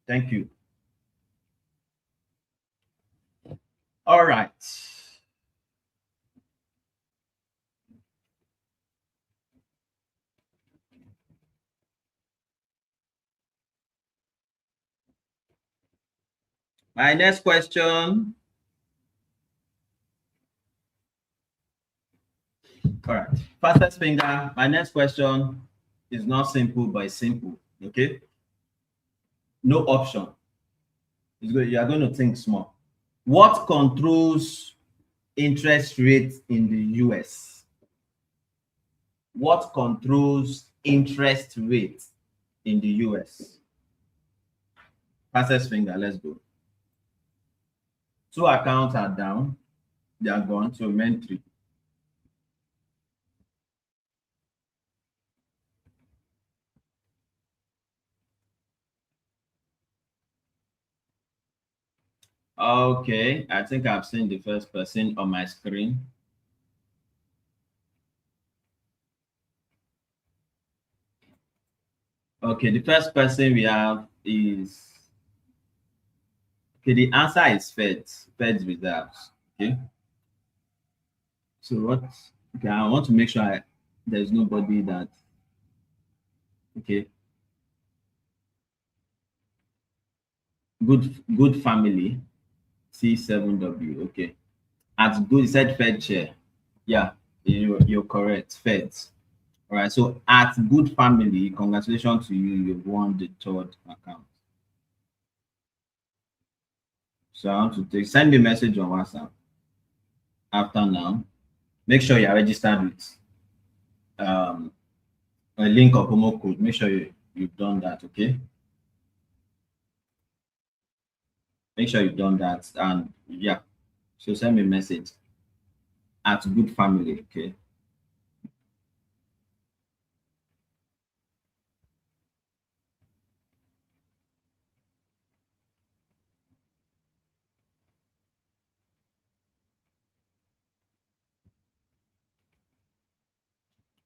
Thank you. All right. My next question. All right. Fastest finger. My next question is not simple, but it's simple. Okay. No option. It's good. You are going to think small. What controls interest rates in the US? What controls interest rates in the US? Fastest finger. Let's go. Two accounts are down. They are gone. So remain 3. Okay, I think I've seen the first person on my screen. Okay, the first person we have is, okay, the answer is Fed's reserves. Okay, so what? Okay, I want to make sure there's nobody that, okay, good family, C7W. Okay, at good, said Fed chair. Yeah, you're correct, Feds. All right. So at Good Family, congratulations to you. You've won the third account. So I want to send me a message on WhatsApp after now. Make sure you are registered with um, a link or promo code. Make sure you've done that. Okay. Make sure you've done that. And yeah. So send me a message at Good Family. Okay.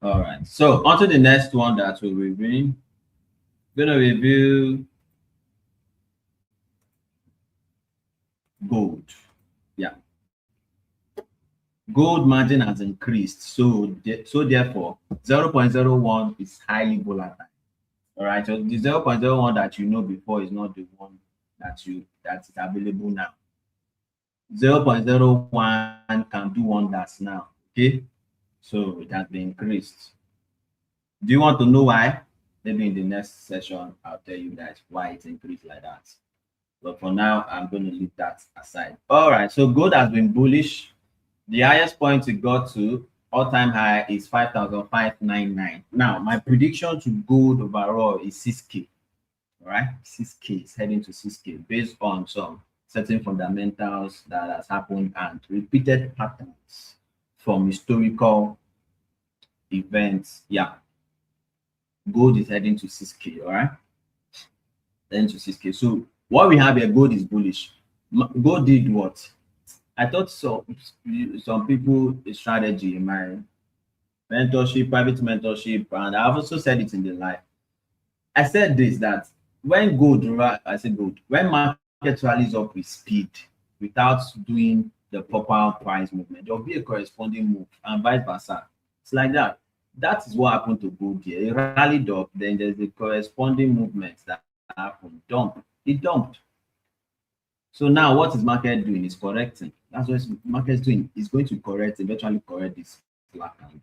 All right. So on to the next one that we'll be reviewing. Gonna review gold. Yeah. Gold margin has increased. So therefore 0.01 is highly volatile. All right. So the 0.01 that you know before is not the one that is available now. 0.01 can do wonders now. Okay. So it has been increased. Do you want to know why? Maybe in the next session, I'll tell you guys why it's increased like that. But for now, I'm going to leave that aside. All right, so gold has been bullish. The highest point it got to all-time high is 5,599. Now, my prediction to gold overall is 6K. All right, 6K is heading to 6K based on some certain fundamentals that has happened and repeated patterns from historical events. Yeah, gold is heading to 6K. All right, heading to 6K. So what we have here, gold is bullish. Gold did what? I thought so. Some people a strategy in my mentorship, private mentorship, and I've also said it in the live. I said this that when I said gold, when market rallies up with speed without doing the proper price movement, there'll be a corresponding move and vice versa. It's like that. That is what happened to gold here. It rallied up, then there's a corresponding movement that happened. Dump. It dumped. So now what is market doing? Is correcting. That's what market is doing. It's going to correct, eventually correct this black candle.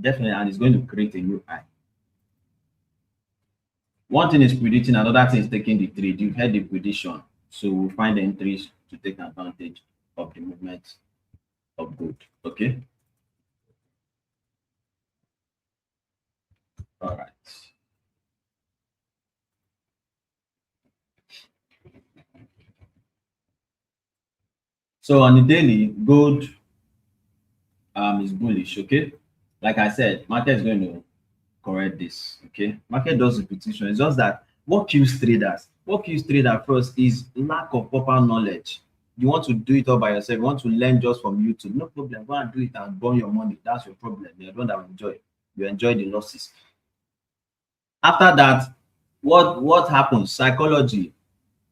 Definitely, and it's going to create a new high. One thing is predicting, another thing is taking the trade. You've heard the prediction. So we'll find the entries to take advantage of the movement of gold. Okay. All right. So on the daily, gold is bullish. Okay. Like I said, market is going to correct this. Okay. Market does repetition. It's just that what kills traders? What kills trader first is lack of proper knowledge. You want to do it all by yourself. You want to learn just from YouTube. No problem. Go and do it and burn your money. That's your problem. You're the one that will enjoy. You enjoy the losses. After that, what happens? Psychology.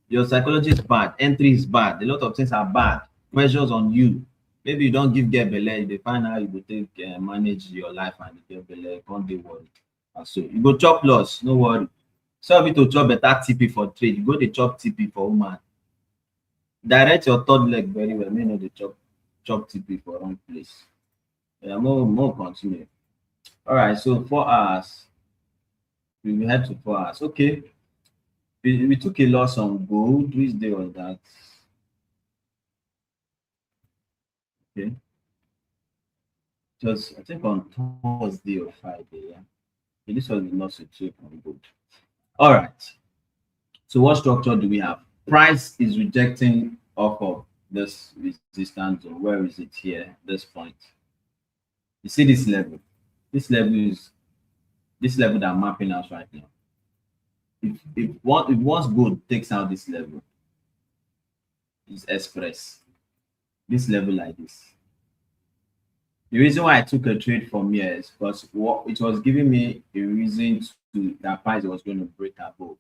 Your psychology is bad. Entry is bad. A lot of things are bad. Pressures on you. Maybe you don't get belle. They find how you go take manage your life and you get belle. Can't dey worry. And so you go chop loss. No worry. So if to chop better TP for trade, you go dey chop TP for woman. Direct your third leg very well. May no dey chop TP for wrong place. Yeah, more continue. All right. So 4 hours. We will head to 4 hours. Okay. We took a loss on gold. Which day was that? Okay. Just I think on Thursday or Friday. Yeah. Okay, this was the loss we took on gold. All right. So what structure do we have? Price is rejecting off of this resistance zone. Where is it here? This point. You see this level. This level is this level that I'm mapping out right now. If once gold takes out this level, it's express. This level like this. The reason why I took a trade from here is because it was giving me a reason to that price was going to break above,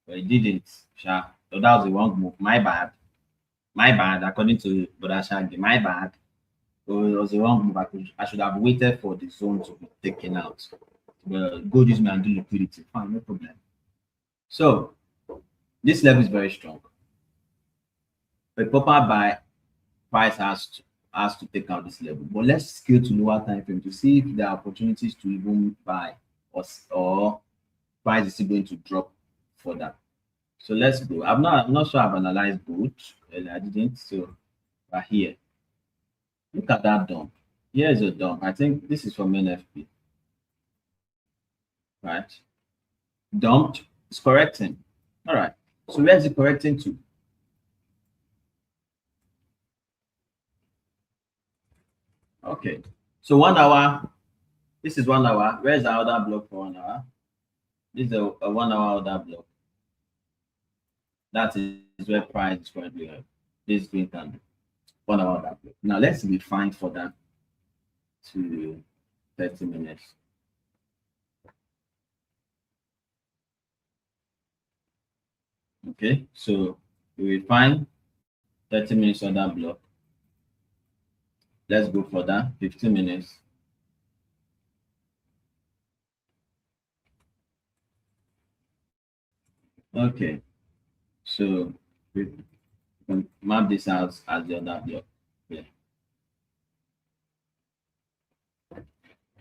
but it didn't. Sha. So that was the wrong move. My bad. My bad. According to Brother Shaggy, my bad. So it was the wrong move. I should have waited for the zone to be taken out. But gold use me and do liquidity. Fine, no problem. So this level is very strong. A proper buy price has us to take out this level. But let's scale to lower time frame to see if there are opportunities to even buy, or price is still going to drop further. So let's go. I'm not sure I've analyzed both. I didn't. So right here, look at that dump. Here is a dump. I think this is from NFP, right? Dumped. It's correcting. All right. So where is it correcting to? Okay. So 1 hour. This is 1 hour. Where is the other block for 1 hour? This is a 1 hour other block. That is where price is currently at. This green candle. 1 hour other block. Now let's refine for that to 30 minutes. Okay. So we refine 30 minutes other block. Let's go for that 15 minutes. Okay. So we can map this out as the other block. Yeah.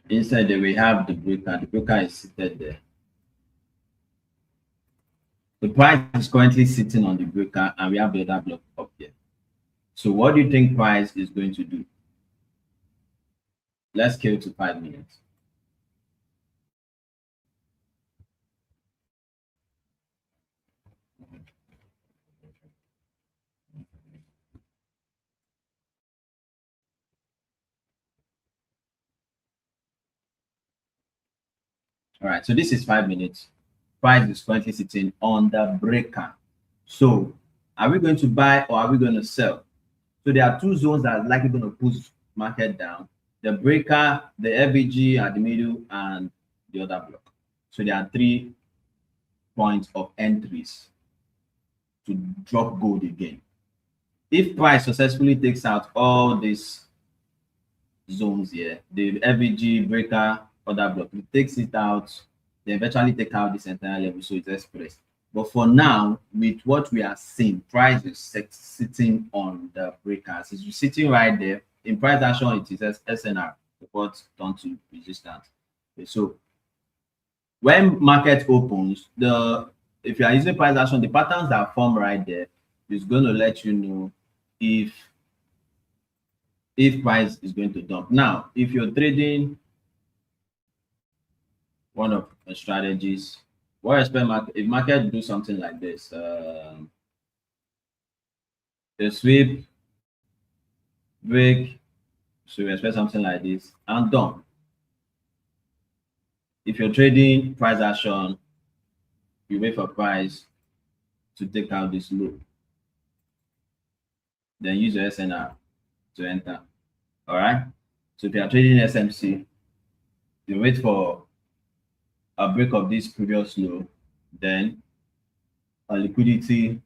Inside there we have the breaker. The breaker is seated there. The price is currently sitting on the breaker and we have the other block up here. So what do you think price is going to do? Let's scale to 5 minutes. All right, so this is 5 minutes. Price is currently sitting on the breaker. So are we going to buy or are we going to sell? So there are two zones that are likely going to push market down. The breaker, the FVG at the middle, and the other block. So there are 3 points of entries to drop gold again. If price successfully takes out all these zones here, the FVG, breaker, other block, it takes it out, they eventually take out this entire level, so it's expressed. But for now, with what we are seeing, price is sitting on the breakers. It's sitting right there. In price action, it is SNR, support turn to resistance. Okay, so when market opens, if you are using price action, the patterns that form right there is going to let you know if price is going to dump. Now, if you're trading one of the strategies, what expect market if market do something like this, the sweep, break, so we expect something like this and dump. If you're trading price action, you wait for price to take out this low, then use your SNR to enter. All right. So if you are trading SMC, you wait for a break of this previous low, then a liquidity,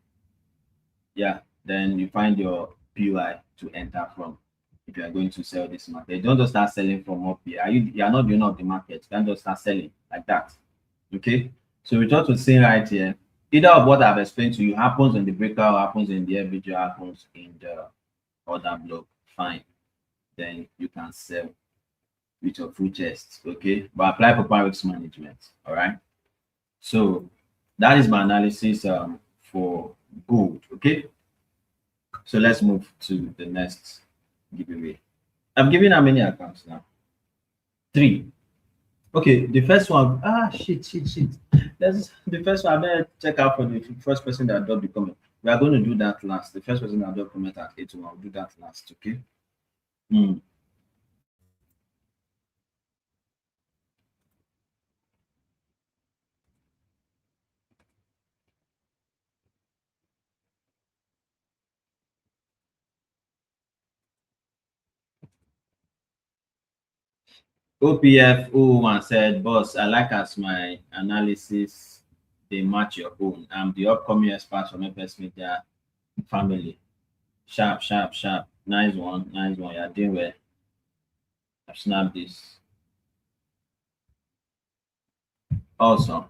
yeah, then you find your PY to enter from. If you are going to sell this market, don't just start selling from up here. You are not the owner of the market. You can't just start selling like that. Okay. So we try to say right here, either of what I've explained to you happens in the breaker, or happens in the FVG, happens in the other block. Fine. Then you can sell with your full chest. Okay. But apply proper risk management. All right. So that is my analysis for gold. Okay. So let's move to the next giveaway. I'm giving how many accounts now? 3. Okay, the first one. Shit. That's the first one. I better check out for the first person that dropped the comment. We are going to do that last. The first person that dropped comment at 8, I'll do that last. Okay. Hmm. OPF 01 said, "Boss, I like as my analysis they match your own. I'm the upcoming expert from FS Media family. Sharp, sharp, sharp. Nice one, nice one. You're doing well. I've snapped this. Awesome.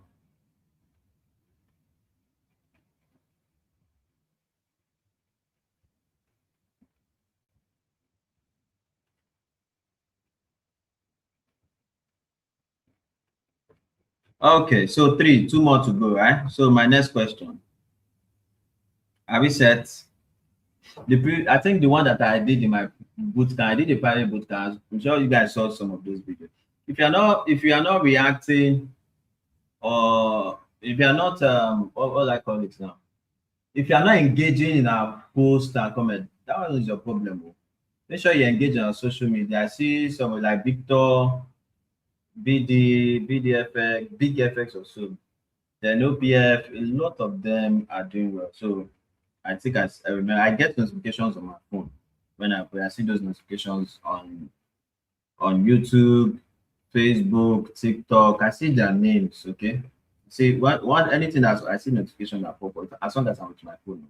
Okay, so three, two more to go, right? So my next question. Are we set? I think the one that I did in my boot camp, I did a private boot camp. I'm sure you guys saw some of those videos. If you are not reacting, or if you are not what I call it now, if you are not engaging in our post and comment, that one is your problem. Oh. Make sure you engage on our social media. I see some like Victor, BD, BDFX, Big FX or so. Then OPF, a lot of them are doing well. So I think I remember I get notifications on my phone when I see those notifications on YouTube, Facebook, TikTok. I see their names. Okay, see what anything that I see notification that pop up as long as I'm with my phone,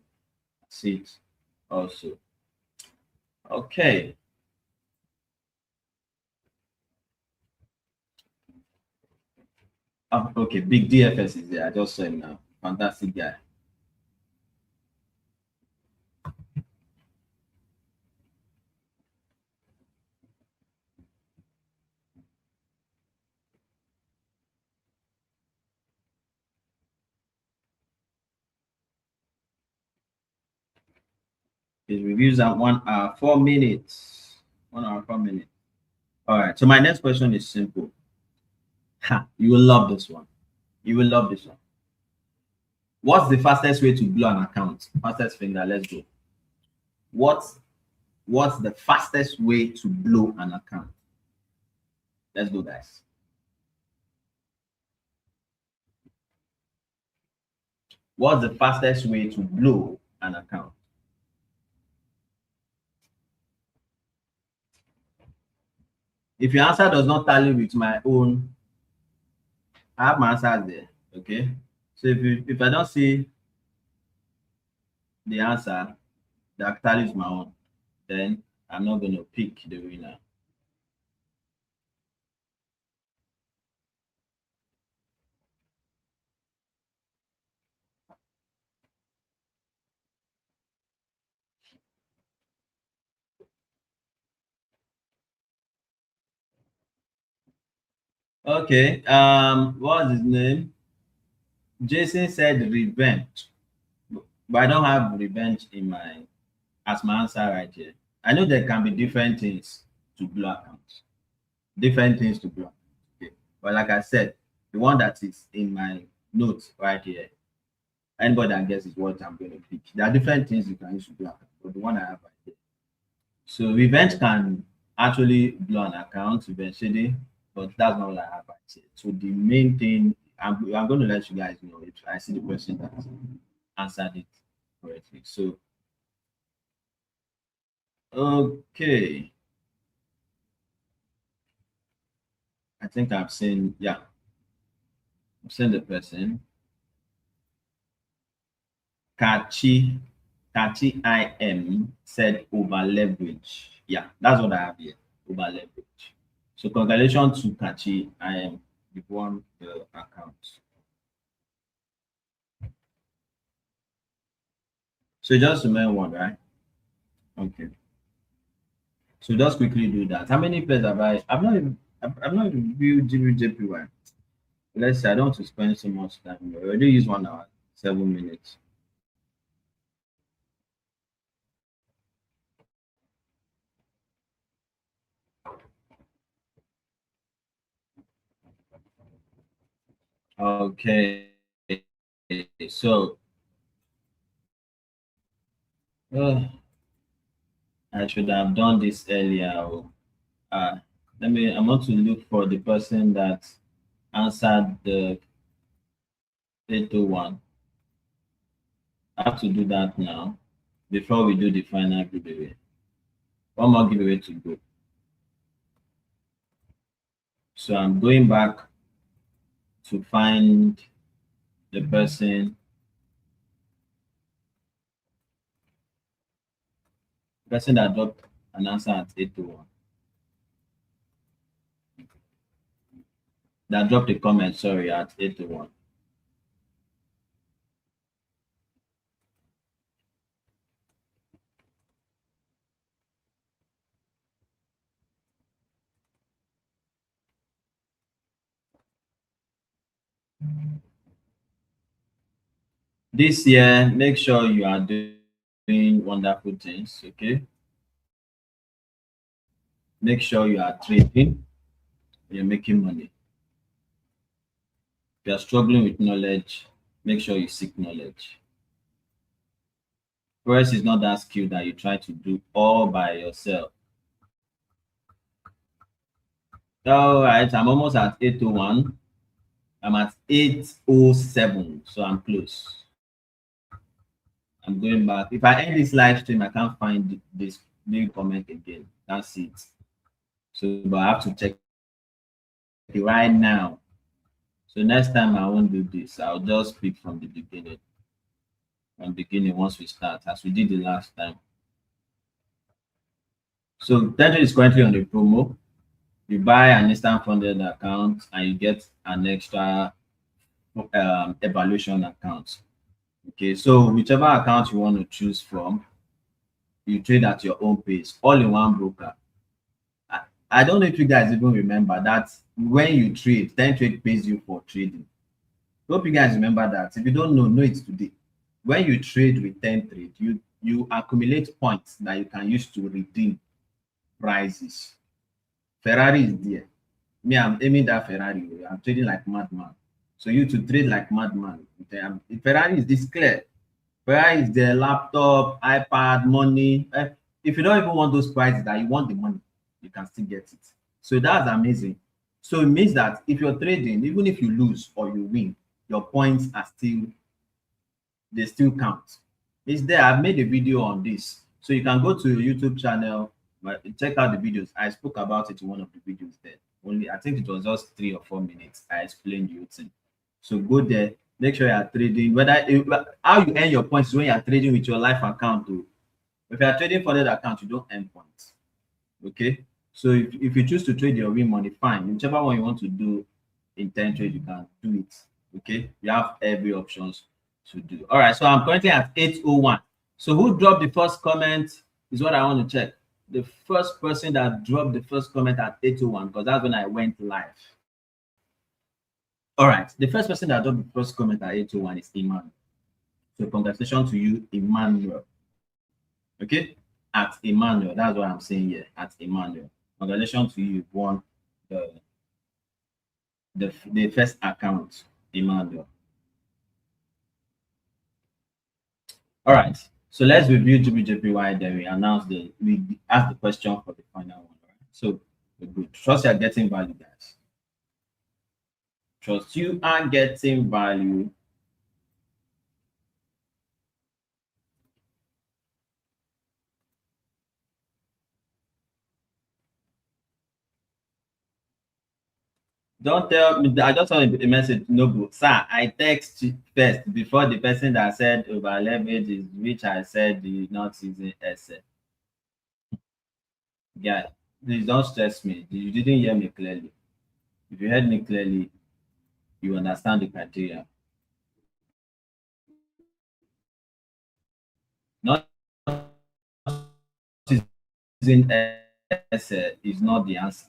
I see it also. Okay. Oh, okay. Big DFS is there. I just saw him now. Fantastic guy. His reviews are 1 hour 4 minutes. 1 hour 4 minutes. All right. So my next question is simple. Ha, you will love this one. You will love this one. What's the fastest way to blow an account? Fastest finger, let's go. What's what's the fastest way to blow an account? Let's go, guys. What's the fastest way to blow an account? If your answer does not tally with my own, I have my answers there. Okay. So if I don't see the answer that tallies my own, then I'm not gonna pick the winner. Okay. What's his name? Jason said revenge, but I don't have revenge in my as my answer right here. I know there can be different things to blow accounts, different things to blow. Okay. But like I said, the one that is in my notes right here, anybody that guesses what I'm going to pick. There are different things you can use to blow account, but the one I have right here. So revenge can actually blow an account eventually, but that's not what I have right here. So the main thing, I'm going to let you guys know if I see the person that answered it correctly. So, okay. I think I've seen, yeah, I've seen the person. Kachi, Kachi IM said over leverage. Yeah, that's what I have here. Over leverage. So congratulations to Kachi IM. You've won the account. So just remember one, right? Okay. So just quickly do that. How many players have I? I've not reviewed GBP JPY. Let's say I don't want to spend so much time. We already used 1 hour, 7 minutes. Okay. So uh, I should have done this earlier. Oh. Uh, I want to look for the person that answered the 801. I have to do that now before we do the final giveaway. One more giveaway to go. So I'm going back to find the person that dropped an answer at 801. That dropped a comment, sorry, at 801. This year, make sure you are doing wonderful things, okay? Make sure you are trading, you're making money. If you're struggling with knowledge, make sure you seek knowledge. Forex is not that skill that you try to do all by yourself. All right, I'm almost at 801. I'm at 807, so I'm close. I'm going back. If I end this live stream, I can't find this big comment again. That's it. So, but I have to check it right now. So next time I won't do this. I'll just speak from the beginning. From beginning once we start, as we did the last time. So Tentrade is currently on the promo. You buy an instant funded account and you get an extra evaluation account. Okay, so whichever account you want to choose from, you trade at your own pace, all in one broker. I don't know if you guys even remember that when you trade, Tentrade pays you for trading. Hope you guys remember that. If you don't know it today. When you trade with Tentrade, you accumulate points that you can use to redeem prizes. Ferrari is there. Me, I'm aiming that Ferrari. I'm trading like madman. So you to trade like madman. If Ferrari is this clear. Ferrari is the laptop, iPad, money. If you don't even want those prizes that you want the money, you can still get it. So that's amazing. So it means that if you're trading, even if you lose or you win, your points are still, they still count. It's there. I've made a video on this. So you can go to your YouTube channel, but check out the videos. I spoke about it in one of the videos there. Only I think it was just 3 or 4 minutes. I explained the whole thing. So go there, make sure you are trading. How you earn your points is when you are trading with your life account. Too. If you are trading for that account, you don't earn points. Okay. So if you choose to trade your win money, fine. Whichever one you want to do in Tentrade, you can do it. Okay. You have every options to do. All right. So I'm currently at 801. So who dropped the first comment is what I want to check. The first person that dropped the first comment at 801, because that's when I went live. All right. The first person that dropped the first comment at 801 is Iman. So congratulations to you, Emmanuel. Okay? At Emmanuel. That's what I'm saying here. At Emmanuel. Congratulations to you. You've won the first account, Emmanuel. All right. So let's review GBP JPY. Then we ask the question for the final one. Right? So we're good. Trust you are getting value, guys. Trust you are getting value. Don't tell me. I just saw a message. No, sir. I text first before the person that said over leverage is which I said is not using essay. Yeah, please don't stress me. You didn't hear me clearly. If you heard me clearly, you understand the criteria. Not using essay is not the answer.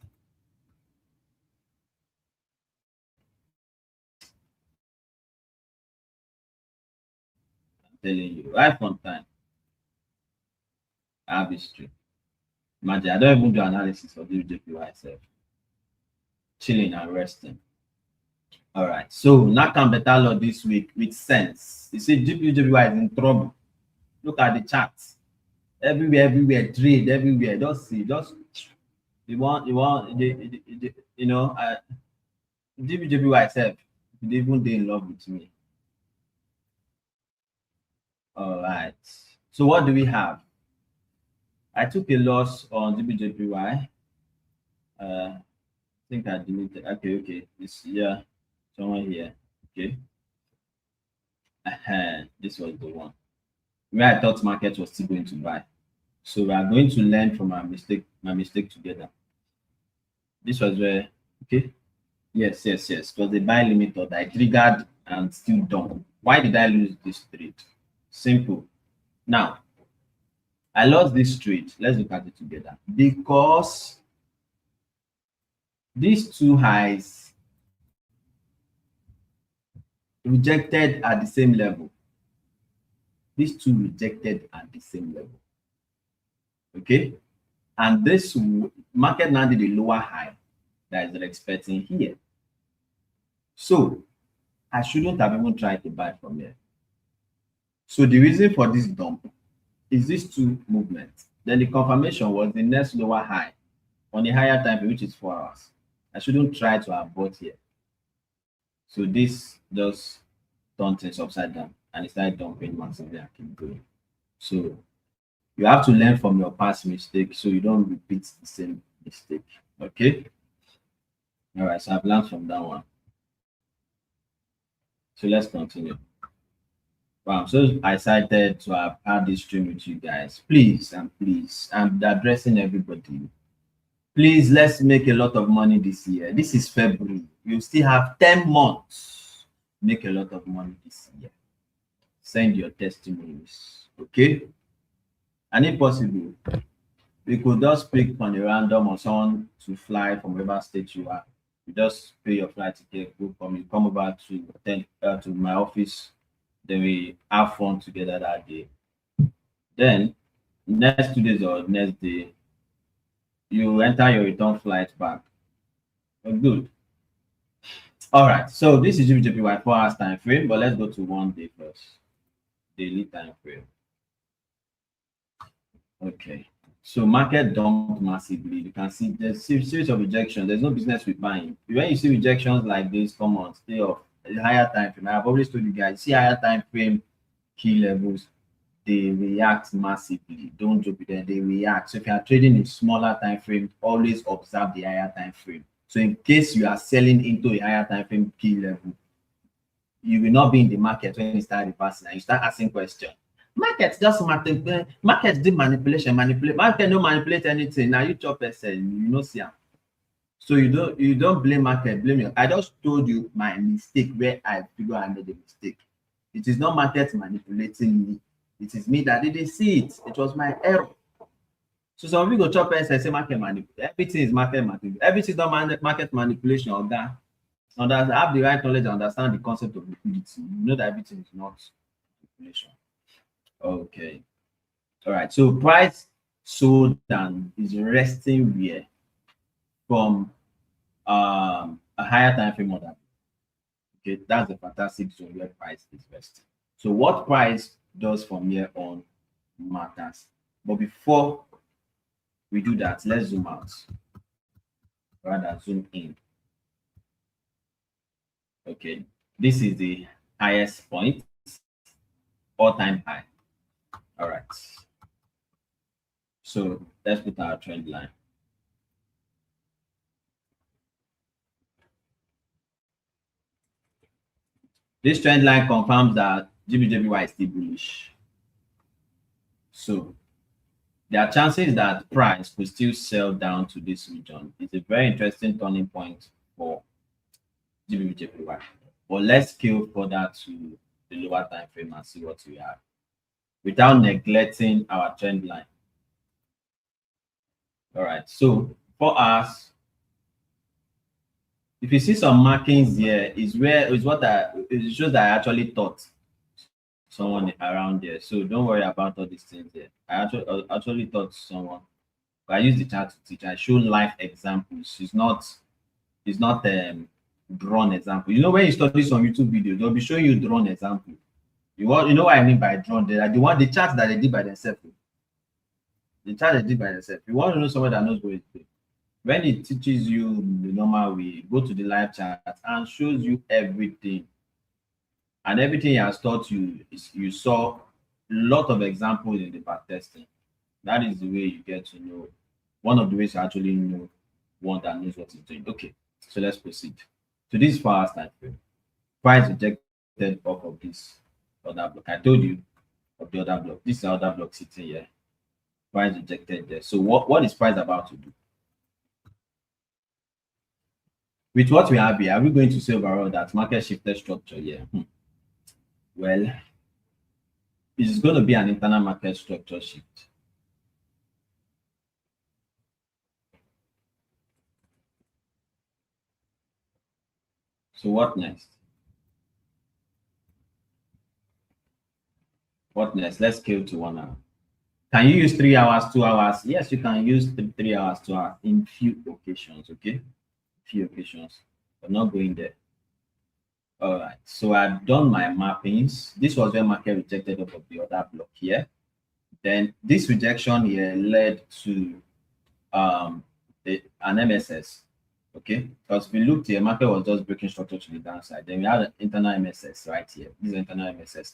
I'm telling you, right from time, I have history. Imagine I don't even do analysis of the JPY itself. Chilling and resting. All right. So Nakam better law this week with sense. You see, GPJPY is in trouble. Look at the charts. Everywhere, trade everywhere. Just see, just you want, you know, GPJPY itself, they even they in love with me. All right. So what do we have? I took a loss on GBJPY. I think I deleted. Okay. This yeah, somewhere here. Okay. This was the one where I thought market was still going to buy. So we are going to learn from our mistake, my mistake together. This was where okay. Yes. It was the buy limiter that I triggered and still done. Why did I lose this trade? Simple. Now I lost this trade. Let's look at it together. Because these two highs rejected at the same level. these two rejected at the same level. Okay, and this market now did a lower high that is expecting here. So I shouldn't have even tried to buy from here. So the reason for this dump is these two movements. Then the confirmation was the next lower high on a higher time frame, which is 4 hours. I shouldn't try to avoid here. So this just turned things upside down and it started dumping massively and keep going. So you have to learn from your past mistake so you don't repeat the same mistake. Okay. All right. So I've learned from that one. So let's continue. Wow. So I decided to have had this stream with you guys. Please, I'm addressing everybody. Please, let's make a lot of money this year. This is February. You still have 10 months. Make a lot of money this year. Send your testimonies. Okay? And if possible, we could just pick on a random or someone to fly from whatever state you are. You just pay your flight ticket, go from you come over to my office. Then we have fun together that day. Then next 2 days or next day, you enter your return flight back. Oh, good. All right. So this is GBP JPY 4 hours time frame, but let's go to 1 day first. Daily time frame. Okay. So market dumped massively. You can see there's a series of rejections. There's no business with buying. When you see rejections like this, come on, stay off. A higher time frame. I've always told you guys, see higher time frame key levels, they react massively. Don't joke with them, they react. So if you are trading in smaller time frame, always observe the higher time frame. So in case you are selling into a higher time frame key level, you will not be in the market when you start reversing and you start asking questions. Market just market do manipulate. Market no manipulate anything. Now you chop SL, you know see. So you don't blame market, blame you. I just told you my mistake where I figure I made a mistake. It is not market manipulating me. It is me that didn't see it. It was my error. So some people go chop SL, say market manipulation. Everything is market manipulation. Everything is not market manipulation or that. Have the right knowledge and understand the concept of liquidity. You know that everything is not manipulation. Okay. All right. So price sold and is resting where from a higher time frame order. Okay, that's a fantastic zone where price is resting. So what price does from here on matters. But before we do that, let's zoom out. Rather zoom in. Okay, this is the highest point, all-time high. All right. So let's put our trend line. This trend line confirms that GBP JPY is still bullish. So there are chances that price will still sell down to this region. It's a very interesting turning point for GBP JPY. But let's scale further to the lower time frame and see what we have without neglecting our trend line. All right, so for us, if you see some markings here, it shows that I actually thought someone around there. So don't worry about all these things here. I actually thought someone. But I use the chart to teach. I show live examples. It's not drawn example. You know, when you study some YouTube videos, they'll be showing you drawn example. You know what I mean by drawn? They are the charts that they did by themselves. The chart they did by themselves. You want to know someone that knows what it's doing. When it teaches you the normal way, go to the live chart and shows you everything. And everything he has taught you is you saw a lot of examples in the back testing. That is the way you get to know. One of the ways to actually know one that knows what he's doing. Okay, so let's proceed. So this is for our time frame. Price rejected off of this other block. I told you of the other block. This is the other block sitting here. Price rejected there. So what is price about to do? With what we have here, are we going to say overall that market shifted structure here? Well, it's going to be an internal market structure shift. So what next? What next? Let's scale to 1 hour. Can you use 3 hours, 2 hours? Yes, you can use 3 hours, 2 hours in few occasions, okay? Few occasions, but not going there. All right, so I've done my mappings. This was where market rejected off of the other block here. Then this rejection here led to an MSS, okay? Because we looked here, market was just breaking structure to the downside. Then we had an internal MSS right here. This is internal MSS.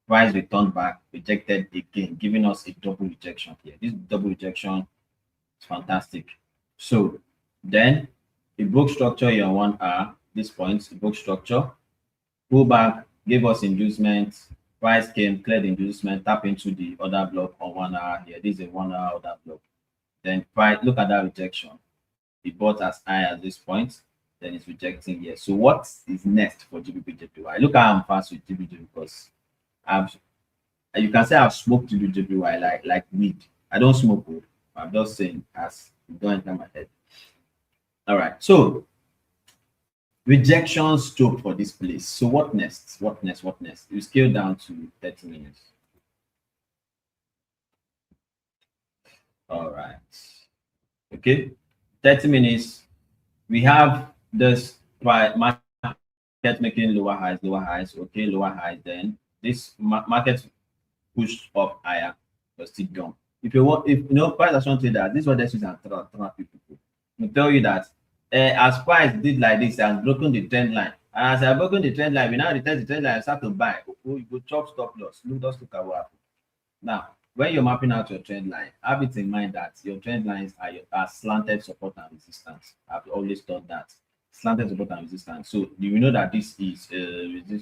Price returned back, rejected again, giving us a double rejection here. This double rejection is fantastic. So then it broke structure here on 1 hour. This point, it broke structure, pull back, gave us inducement. Price came, cleared inducement, tap into the other block on 1 hour here. This is a 1 hour other block. Then price, look at that rejection. It bought as high at this point, then it's rejecting here. So what is next for GBP JPY? Look how I'm fast with GBP because you can say I've smoked GBP JPY like weed. I don't smoke weed. I'm just saying as it don't enter my head. All right, so rejection stop for this place. So what next? What next? What next? You scale down to 30 minutes. All right. Okay, 30 minutes. We have this market making lower highs. Okay, lower highs. Then this market pushed up higher, but still down. If you want, if you know price action trader, this is what they use and trap people. Will tell you that as price did like this, it has broken the trend line. And as I broken the trend line, we now retest the trend line and start to buy. You go chop stop loss. Just look at what happened. Now, when you're mapping out your trend line, have it in mind that your trend lines are slanted support and resistance. I've always thought that slanted support and resistance. So you know that this is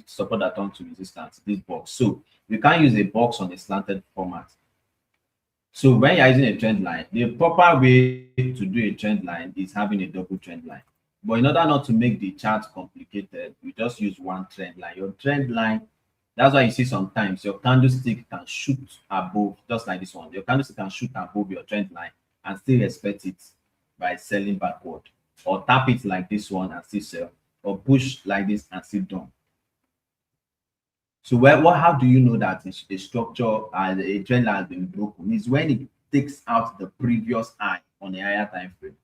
support that turns to resistance, this box. So you can't use a box on a slanted format. So when you're using a trend line, the proper way to do a trend line is having a double trend line. But in order not to make the chart complicated, we just use one trend line. Your trend line, that's why you see sometimes your candlestick can shoot above, just like this one. Your candlestick can shoot above your trend line and still respect it by selling backward, or tap it like this one and still sell, or push like this and still down. So how do you know that a structure and a trend line has been broken? Is when it takes out the previous high on a higher time frame.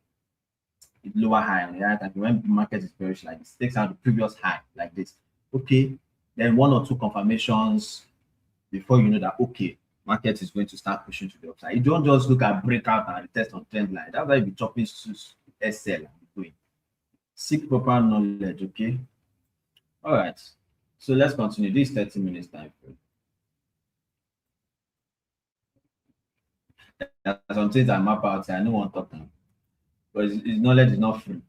It's lower high on the higher time frame. When the market is bearish like this, takes out the previous high like this. Okay, then one or two confirmations before you know that okay, market is going to start pushing to the upside. You don't just look at breakout and retest on trend line. That's why you be chopping SL and going. Seek proper knowledge, okay? All right. So let's continue. This 30 minutes time frame. There are some things I map out here. I don't want to talk now. But his knowledge is not free.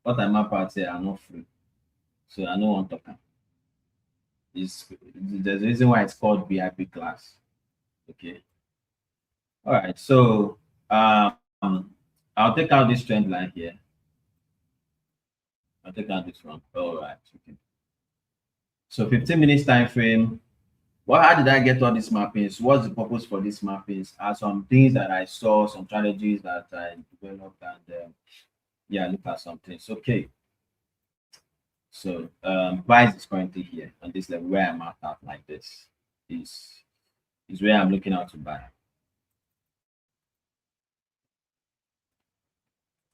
What I map out here are not free. So I don't want to talk. There's a reason why it's called VIP class. Okay. All right. So I'll take out this trend line here. I'll take out this one. All right. Okay. So 15 minutes time frame. How did I get all these mappings? What's the purpose for these mappings? Are some things that I saw, some strategies that I developed, and yeah, look at some things. Okay. So price is currently here on this level where I'm out like this. Is where I'm looking out to buy.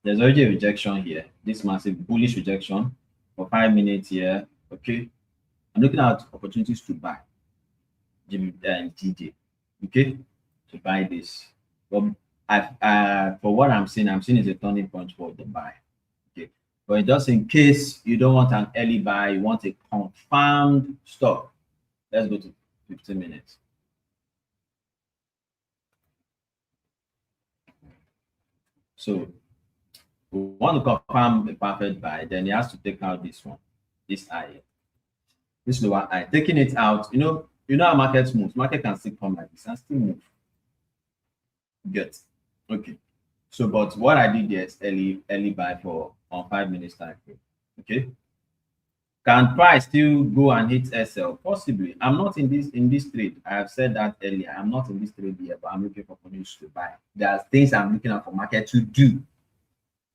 There's already a rejection here. This massive bullish rejection for 5 minutes here. Okay. I'm looking at opportunities to buy GJ, okay, to buy this. But for what I'm seeing is a turning point for the buy. Okay, but just in case you don't want an early buy, you want a confirmed stop. Let's go to 15 minutes. So we want to confirm the perfect buy, then he has to take out this one, this eye. This lower high, taking it out, you know how markets move. Market can still come like this and still move. Good. Okay. So, but what I did here is early buy for on 5 minutes time frame. Okay. Can price still go and hit SL? Possibly. I'm not in this trade. I have said that earlier. I'm not in this trade yet, but I'm looking for opportunities to buy. There are things I'm looking at for market to do.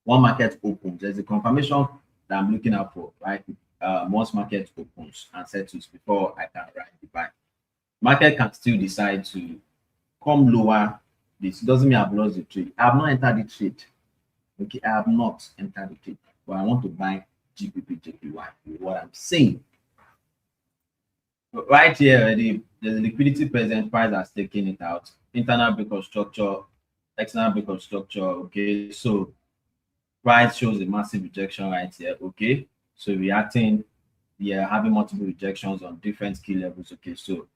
One market opens. There's a confirmation that I'm looking out for, right? Once market opens and settles before I can write the buy. market can still decide to come lower this. It doesn't mean I've lost the trade. I have not entered the trade. Okay, I have not entered the trade, but I want to buy GBP JPY. Is what I'm saying. But right here, the liquidity present, price has taken it out. Internal break of structure, external break of structure. Okay, so price shows a massive rejection right here. Okay, so reacting, yeah, having multiple rejections on different key levels. Okay, so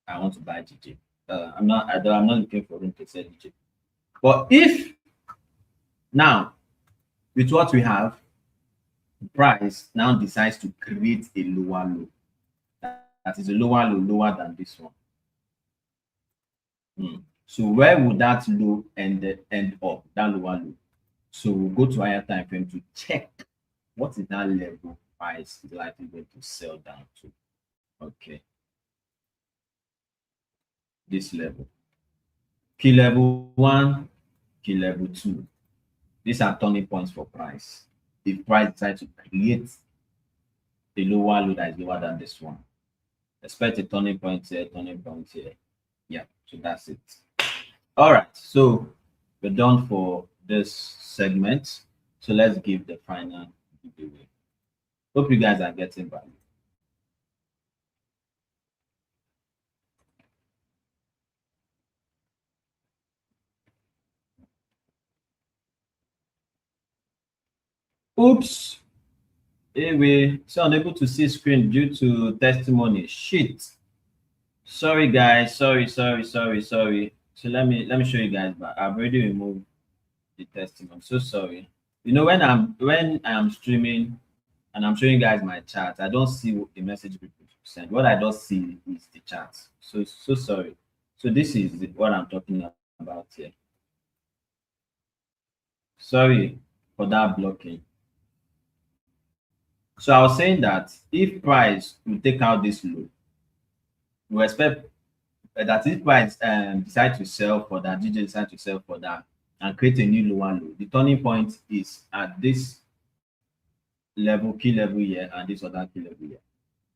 I want to buy GJ. I'm not looking for room to sell GJ. But if now with what we have, price now decides to create a lower low. That is a lower low, lower than this one. So where would that low end up? That lower low. So we'll go to higher time frame to check what is that level price is likely going to sell down to. Okay. This level. Key level 1, key level 2. These are turning points for price. If price decides to create a lower low that is lower than this one, expect a turning point here, turning point here. Yeah, so that's it. All right, so we're done for this segment. So let's give the final giveaway. Hope you guys are getting value. Oops. Anyway, so unable to see screen due to testimony. Shit. Sorry guys. Sorry. So let me show you guys back. I've already removed the testimony. So sorry. You know, when I am streaming and I'm showing you guys my chat, I don't see the message people send. What I just see is the chat. So sorry. So this is what I'm talking about here. Sorry for that blocking. So I was saying that if price will take out this low, we expect that if price decide to sell for that, DJ decide to sell for that and create a new lower low, the turning point is at this level, key level here, and this other key level here.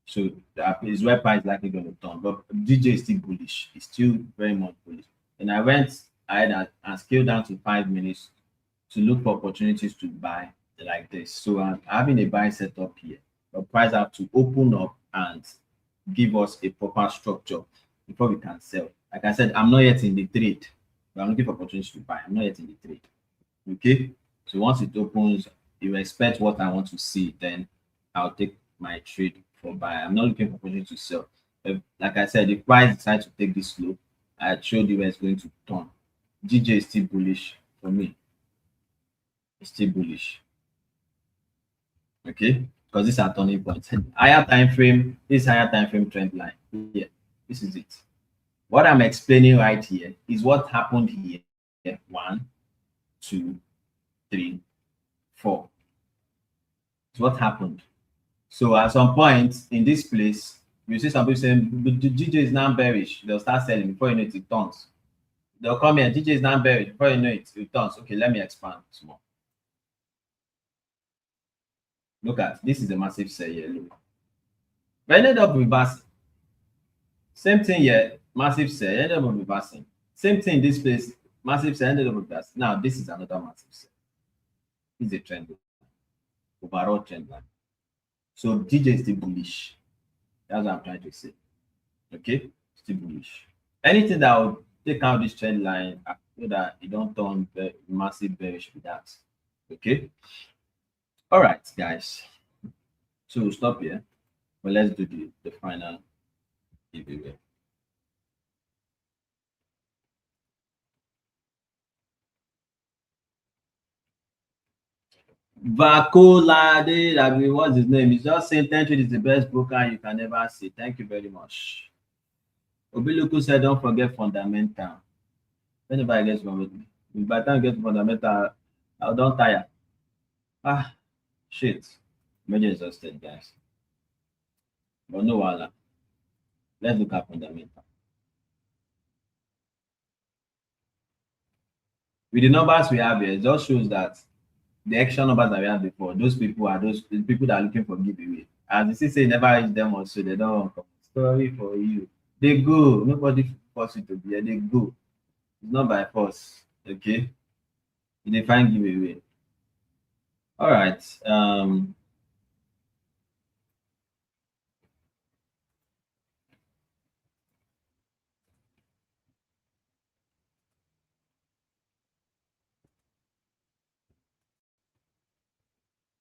So that is where price is likely going to turn. But DJ is still bullish. It's still very much bullish. And I went ahead and scaled down to 5 minutes to look for opportunities to buy like this. So I'm having a buy setup here. But price have to open up and give us a proper structure before we can sell. Like I said, I'm not yet in the trade, but I'm looking for opportunities to buy. I'm not yet in the trade. Okay. So once it opens, you expect what I want to see, then I'll take my trade for buy. I'm not looking for opportunity to sell. Like I said, if price decides to take this low, I showed you where it's going to turn. GJ is still bullish for me. It's still bullish. Okay, because these are turning points. Higher time frame, this higher time frame trend line. Yeah, this is it. What I'm explaining right here is what happened here. 1, 2, 3, 4. It's what happened. So at some point in this place, you see some people saying the GJ is now bearish. They'll start selling before you know it turns. They'll come here, GJ is now bearish. Before you know it turns. Okay, let me expand small. Look at this, is a massive sell here. Look, but ended up reversing. Same thing here, massive sell, ended up reversing. Same thing in this place, massive sell, ended up reversing. Now this is another massive sell. This is a trend line, overall trend line. So DJ is still bullish. That's what I'm trying to say. Okay, still bullish. Anything that will take out this trend line so that it don't turn massive bearish with that. Okay. All right, guys. So we'll stop here, but let's do the final giveaway. Vakolade, what's his name? He's just saying Tentrade is the best broker you can ever see. Thank you very much. Obiluku said, don't forget fundamental. Whenever I get one with me, by the time I get fundamental, I don't tire. Ah, shit. Maybe exhausted, guys. But no wala. Let's look at fundamental. With the numbers we have here, it just shows that the extra numbers that we had before, those people are those people that are looking for giveaway. As the CC never reach them also, they don't come. Story for you. They go. Nobody force you to be here. They go. It's not by force. Okay. They find giveaway. All right.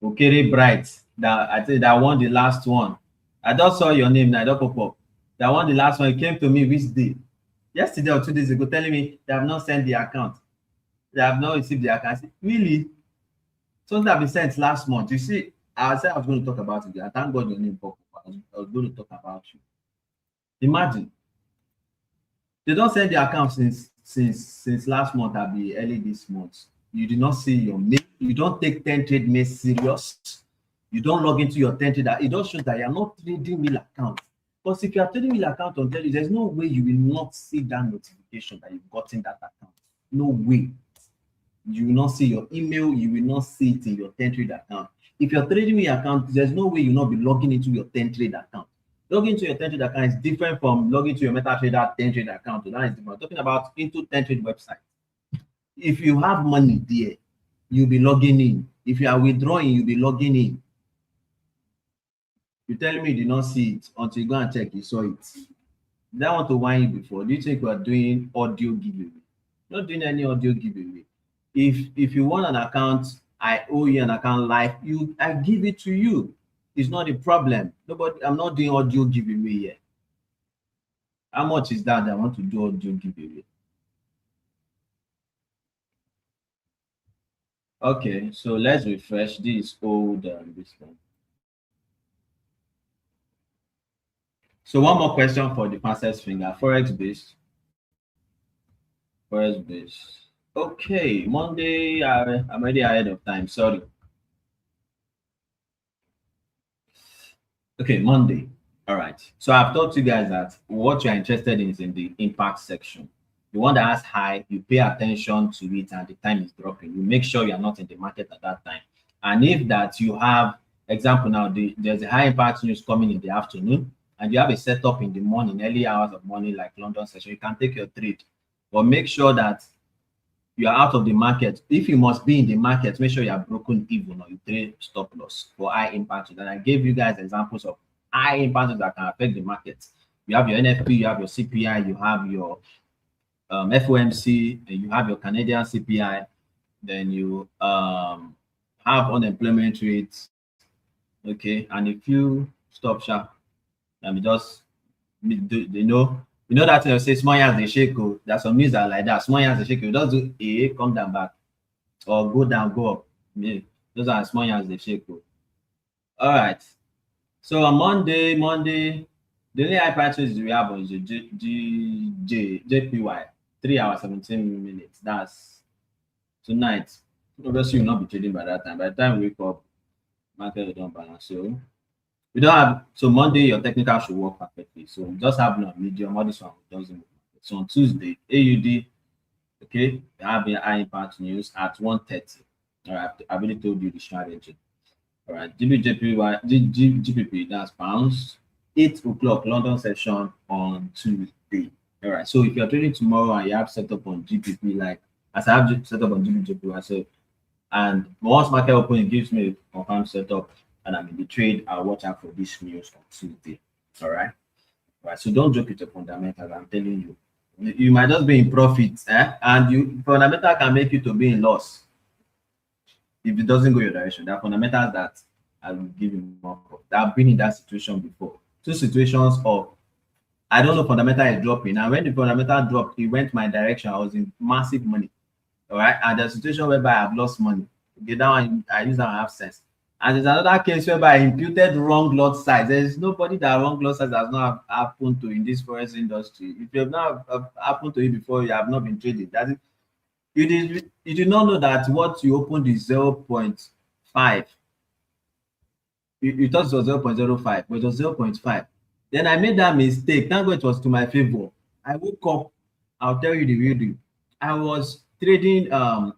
Okere Bright. That I think that won the last one. I just saw your name now. I don't pop up. That won the last one. It came to me which day? Yesterday or 2 days ago, telling me they have not sent the account. They have not received the account. I said, really? Something that been sent last month. You see, I said I was going to talk about it. I thank God your name popped up. I was going to talk about you. Imagine they don't send the account since last month. I'll be early this month. You did not see your mail. You don't take Tentrade mail serious. You don't log into your Tentrade. It just shows that you are not trading mail account. Because if you are trading mail account on Tentrade, there's no way you will not see that notification that you've gotten that account. No way. You will not see your email. You will not see it in your Tentrade account. If you're trading mail account, there's no way you'll not be logging into your Tentrade account. Logging to your Tentrade account is different from logging to your MetaTrader Tentrade account. So that is different. I'm talking about into Tentrade website. If you have money there, you'll be logging in. If you are withdrawing, you'll be logging in. You tell me you did not see it until you go and check, you saw it. Did I want to whine you before? Do you think we are doing audio giveaway? Not doing any audio giveaway. If you want an account, I owe you an account live, I give it to you. It's not a problem. Nobody, I'm not doing audio giveaway here. How much is that I want to do audio giveaway? Okay, so let's refresh this old this one. So one more question for the fastest finger. Forex based. Forex based. Okay, Monday. I'm already ahead of time. Sorry. Okay, Monday. All right. So I've told you guys that what you're interested in is in the impact section. The one that has high, you pay attention to it and the time is dropping. You make sure you're not in the market at that time. And if that you have, example now, there's a high impact news coming in the afternoon and you have a setup in the morning, early hours of morning, like London session, you can take your trade. But make sure that you are out of the market. If you must be in the market, make sure you are broken even or you trade stop loss for high impact. And I gave you guys examples of high impact that can affect the market. You have your NFP, you have your CPI, you have your FOMC, and you have your Canadian CPI. Then you have unemployment rates. Okay, and if you stop sharp, and just you know that thing say small hands they shake. Oh, there's some news that like that. Small hands they shake. You just do a come down back or go down, go up. Yeah, those are small hands they shake. Oh. All right. So on Monday, the only high price we have is the JPY, 3 hours 17 minutes. That's tonight. Obviously, you'll not be trading by that time. By the time we wake up, market will don't balance. So we don't have, so Monday your technical should work perfectly. So we just have no medium. All this one doesn't work. So on Tuesday, AUD, okay, we have the high impact news at 1:30. All right, I already told you the strategy. All right, GBP, that's pounds. 8 o'clock London session on Tuesday. All right, so if you're trading tomorrow and you have set up on GBP, like as I have set up on GBP, so and once market open, it gives me a confirmed setup and I'm in the trade, I'll watch out for this news on Tuesday. All right. All right. So don't joke with the fundamentals. I'm telling you. You might just be in profit, and you fundamental can make you to be in loss if it doesn't go your direction. There are fundamentals that I will give you more of. I've been in that situation before. Two situations of I don't know fundamental is dropping. And when the fundamental dropped, it went my direction. I was in massive money. All right. And the situation whereby I've lost money. Okay, that one I use that and have sense. And there's another case whereby I imputed wrong lot size. There's nobody that wrong lot size has not happened to in this forex industry. If you have not happened to you before, you have not been trading. That is, you did not know that what you opened is 0.5. You thought it was 0.05, but it was 0.5. Then I made that mistake. Thank God it was to my favor. I woke up. I'll tell you the real deal. I was trading a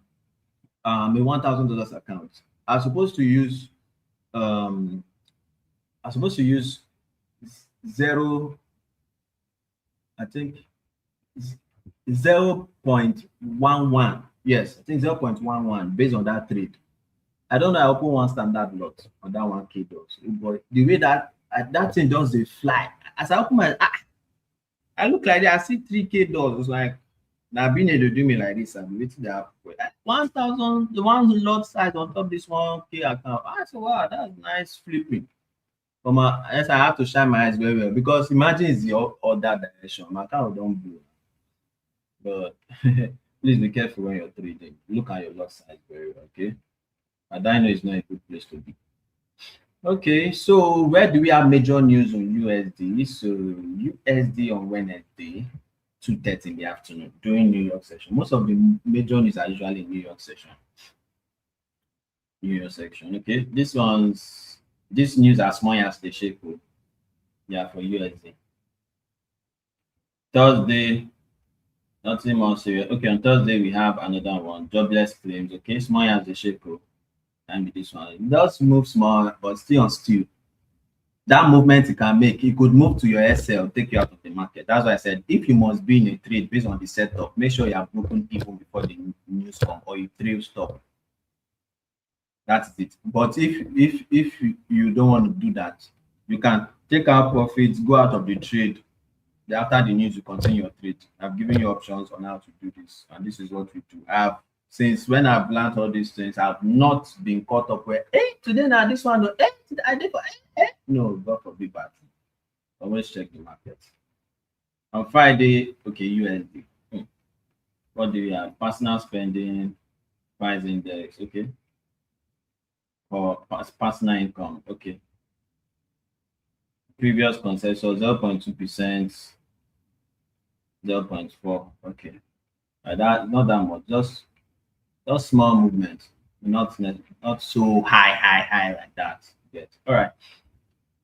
$1,000 account. I was supposed to use um I was supposed to use zero I think 0.11. Yes, I think 0.11 based on that trade. I don't know. I open one standard lot on that 1K dollars, but the way that that thing does they fly. As I open my, I look like that. I see 3K dollars. It's like now being able to do me like this. I'm waiting there. 1,000, the one lot size on top this 1K account. I said, wow, that's nice flipping. But my, yes, I have to shine my eyes very well because imagine it's the other direction. My account don't blow. But please be careful when you're trading. Look at your lot size very well, okay? And I know it's not a good place to be. Okay, so where do we have major news on USD? So USD on Wednesday, 2:30 in the afternoon during New York session. Most of the major news are usually in New York session. New York section. Okay, this news as small as the shape. Yeah, for USD. Thursday, nothing more serious. Okay, on Thursday we have another one. Jobless claims. Okay, small as the shape. And this one. It does move small, but still on still. That movement it can make, it could move to your SL, take you out of the market. That's why I said if you must be in a trade based on the setup, make sure you have broken even before the news come or you trail stop. That's it. But if you don't want to do that, you can take out profits, go out of the trade. Then after the news, you continue your trade. I've given you options on how to do this, and this is what we do. I've since when I've learned all these things, I've not been caught up where hey today now this one hey I did for no, God forbid bad. Always check the market. On Friday, okay, USD. What do we have? Personal spending, price index, okay. For personal income, okay. Previous consensus 0.2%, 0.4, okay. That not that much, just small movement, not so high like that. Yet. All right.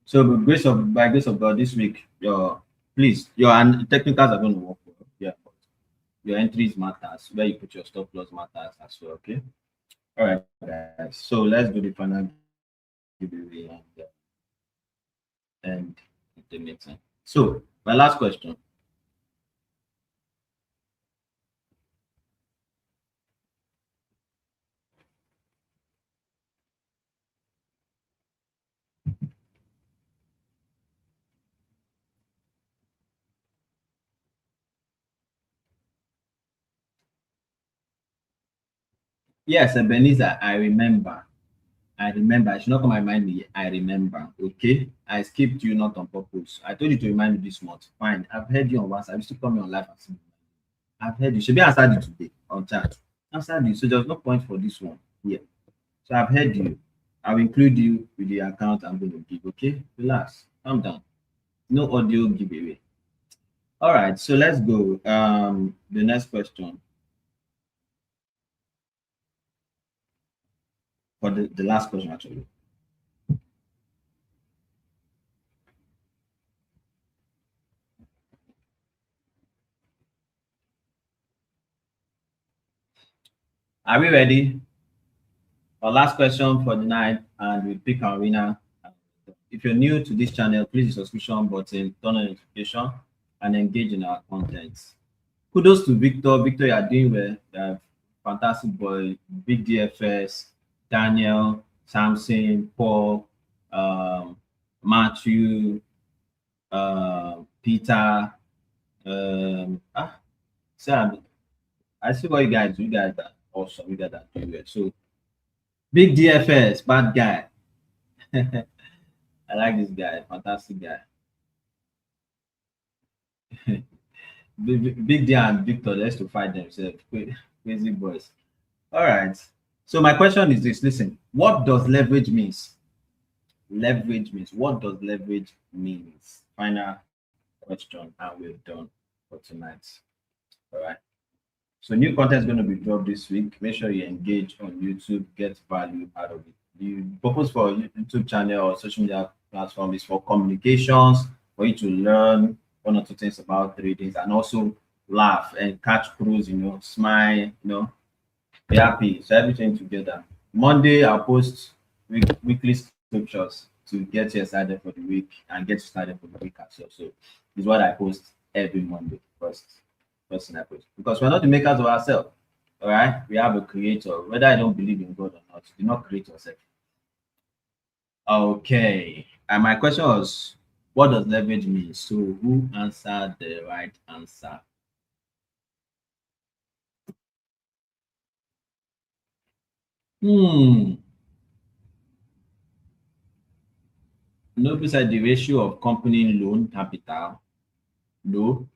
So by grace of God, this week, your technicals are going to work well. Yeah, but your entries matters. Where you put your stop loss matters as well. Okay. All right, guys. So let's do the final giveaway and the meeting. So my last question. Yes, Ebenezer, I remember. I remember. I should not come and remind me. I remember. Okay. I skipped you not on purpose. I told you to remind me this month. Fine. I've heard you on WhatsApp. You still call me on live and see me. I've heard you. Should be answered you today on chat. Answered you. So there's no point for this one. Yeah. So I've heard you. I'll include you with the account I'm going to give. Okay. Relax. Calm down. No audio giveaway. All right. So let's go. The next question. For the last question actually. Are we ready? Our last question for the night, and we pick our winner. If you're new to this channel, please hit the subscription button, turn on notification, and engage in our content. Kudos to Victor. Victor, you are doing well. Fantastic boy. Big DFS, Daniel, Samson, Paul, Matthew, Peter. Sam, I see what you guys do. You guys are awesome. You guys are doing well. So, big DFS, bad guy. I like this guy. Fantastic guy. Big D and Victor, they used to fight themselves. Crazy boys. All right. So my question is this: listen, what does leverage means? Leverage means what does leverage means? Final question, and we're done for tonight. All right. So new content is going to be dropped this week. Make sure you engage on YouTube, get value out of it. The purpose for YouTube channel or social media platform is for communications, for you to learn one or two things about trading, and also laugh and catch cruise, smile, be happy. So everything together. Monday, I'll post weekly scriptures to get you excited for the week and get you started for the week as well. So it's what I post every Monday. First thing I put. Because we're not the makers of ourselves. All right, we have a creator. Whether I don't believe in God or not, do not create yourself. Okay. And my question was, what does leverage mean? So who answered the right answer? Hmm. No, beside the ratio of company loan capital. No.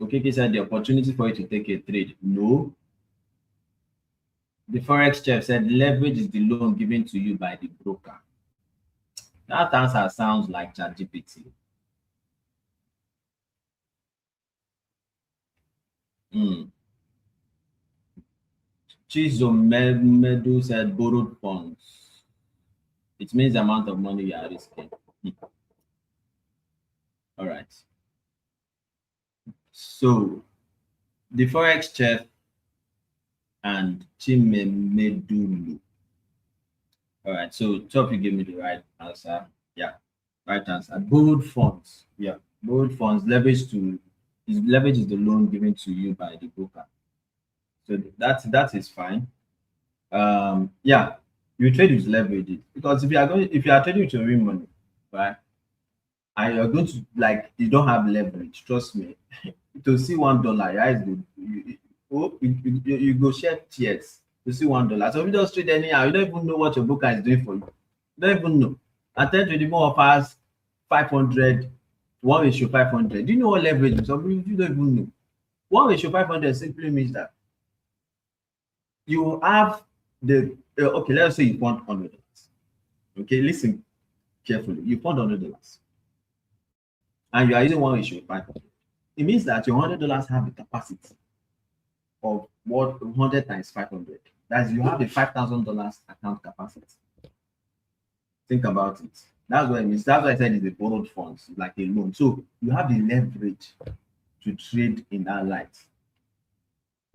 Okay, said the opportunity for you to take a trade. No. The forex chef said leverage is the loan given to you by the broker. That answer sounds like ChatGPT. Hmm. Chizomedu said borrowed funds. It means the amount of money you are risking. Hmm. All right. So the forex chef and Chimemedulu. All right. So top, you give me the right answer. Yeah, right answer. Borrowed funds. Yeah, borrowed funds. Leverage is the loan given to you by the broker. So that is fine. Yeah, you trade with leverage because if you are trading with your real money, right, and you're going to like you don't have leverage. Trust me, to see $1, your eyes go you go shed tears to see $1. So if you just trade anyhow, you don't even know what your broker is doing for you. You don't even know. And then trading more offers 500, 1:500. Do you know what leverage is? Some people you don't even know. 1:500 simply means that you have the okay, let's say you want $100. Okay, listen carefully. You want $100 and you are using 1:500. It means that your $100 have the capacity of what 100 times 500. That's you have the $5,000 account capacity. Think about it. That's what it means. That's why I said it's a borrowed funds, like a loan. So you have the leverage to trade in that light.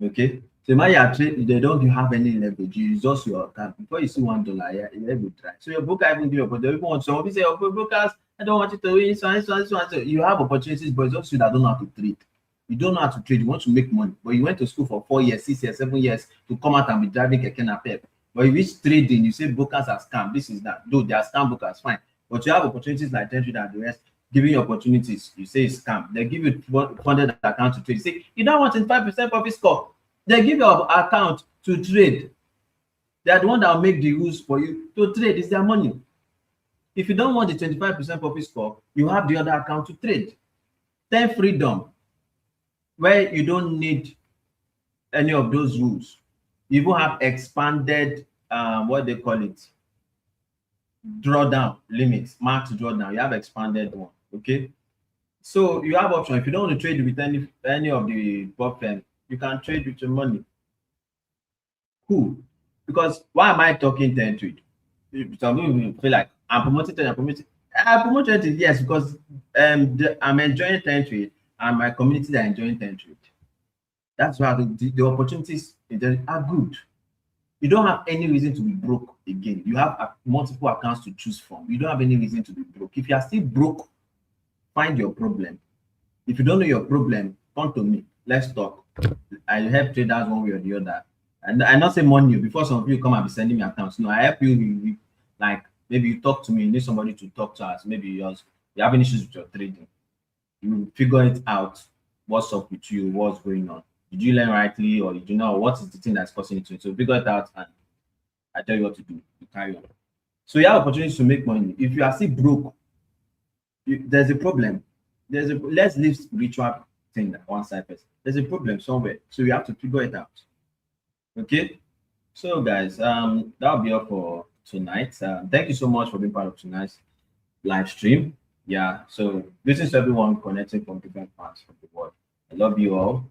Okay. So when you are trading, they don't have any leverage. You use just your account. Before you see $1, yeah, you will try. So your broker even give you, but they even want some people say, oh, brokers, I don't want you to win, so. You have opportunities, but it's just you that don't know how to trade. You don't know how to trade. You want to make money, but you went to school for 4 years, 6 years, 7 years to come out and be driving keke napep. But you reach trading, you say brokers are scam. This is that. Though they are scam brokers, fine. But you have opportunities like Tentrade and the rest giving you opportunities. You say it's scam. They give you funded account to trade. You say you don't want 25% profit score. They give your account to trade. They are the one that will make the rules for you to trade. It's their money. If you don't want the 25% profit score, you have the other account to trade. Then freedom, where you don't need any of those rules. You even have expanded, what they call it, drawdown limits, max drawdown. You have expanded one. Okay. So you have option. If you don't want to trade with any of the prop firm, you can trade with your money. Cool. Because why am I talking Tentrade? Some people feel like I'm promoting Tentrade, I'm promoting. I promote Tentrade, yes, because I'm enjoying Tentrade and my community are enjoying Tentrade. That's why the opportunities are good. You don't have any reason to be broke again. You have multiple accounts to choose from. You don't have any reason to be broke. If you are still broke, find your problem. If you don't know your problem, come to me. Let's talk. I help traders one way or the other. And I not say money before some of you come and be sending me accounts. No, I help you like maybe you talk to me, you need somebody to talk to us. Maybe you're having issues with your trading. You figure it out. What's up with you? What's going on? Did you learn rightly or did you know what is the thing that's causing it to? So figure it out and I tell you what to do. You carry on. So you have opportunities to make money. If you are still broke, there's a problem. Let's leave spiritual thing at one side first. There's a problem somewhere. So you have to figure it out. Okay. So guys, that'll be all for tonight. Thank you so much for being part of tonight's live stream. Yeah. So this is everyone connecting from different parts of the world. I love you all.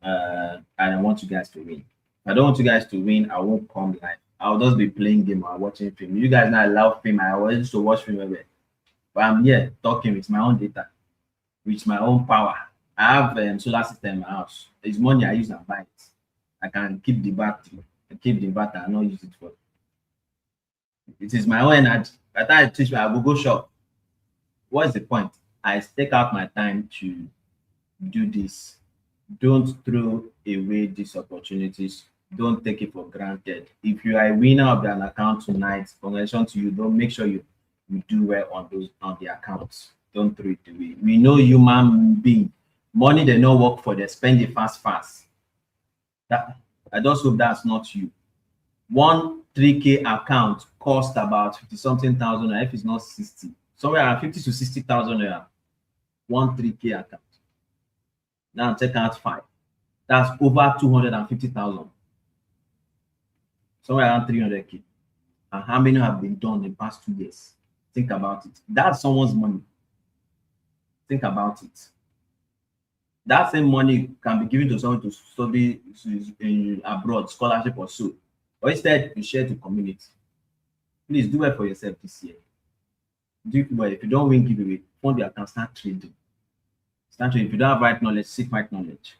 And I want you guys to win. If I don't want you guys to win, I won't come live. I'll just be playing game or watching film. You guys know I love film. I always used to watch film everywhere. But I'm here talking with my own data, with my own power. I have solar system in my house. It's money I use and buy it. I can keep the battery, keep the inverter and not use it for. It is my own energy. By the time I teach me, I will go shop. What's the point? I take out my time to do this. Don't throw away these opportunities. Don't take it for granted. If you are a winner of an account tonight, congratulations to you. Don't make sure you do well on the accounts. Don't throw it away. We know human being. Money they not work for, they spend it fast. That I just hope that's not you. One 3K account cost about 50 something thousand, if it's not 60, somewhere around 50 to 60,000 naira. One 3K account. Now take out 5. That's over 250,000. Somewhere around 300K. And how many have been done in the past 2 years? Think about it. That's someone's money. Think about it. That same money can be given to someone to study in abroad, scholarship or so. Or instead, you share to community. Please do it for yourself this year. Do it well. If you don't win giveaway, fund your account, start trading. Start trading. If you don't have right knowledge, seek right knowledge.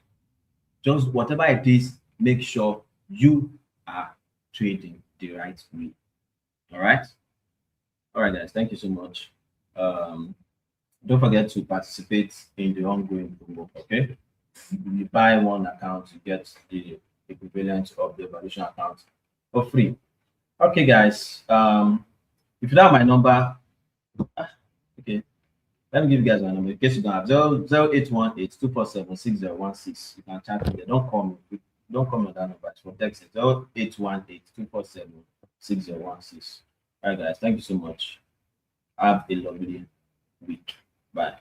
Just whatever it is, make sure you are trading the right way. All right. All right, guys. Thank you so much. Don't forget to participate in the ongoing promo. Okay. If you buy one account, you get the equivalent of the evaluation account for free. Okay, guys. If you don't have my number, okay, let me give you guys my number in case you don't have 0818-247-6016. You can chat me there. Don't call me. Don't call me on that number. It's for text. 0818-247-6016. All right, guys. Thank you so much. Have a lovely week. Bye.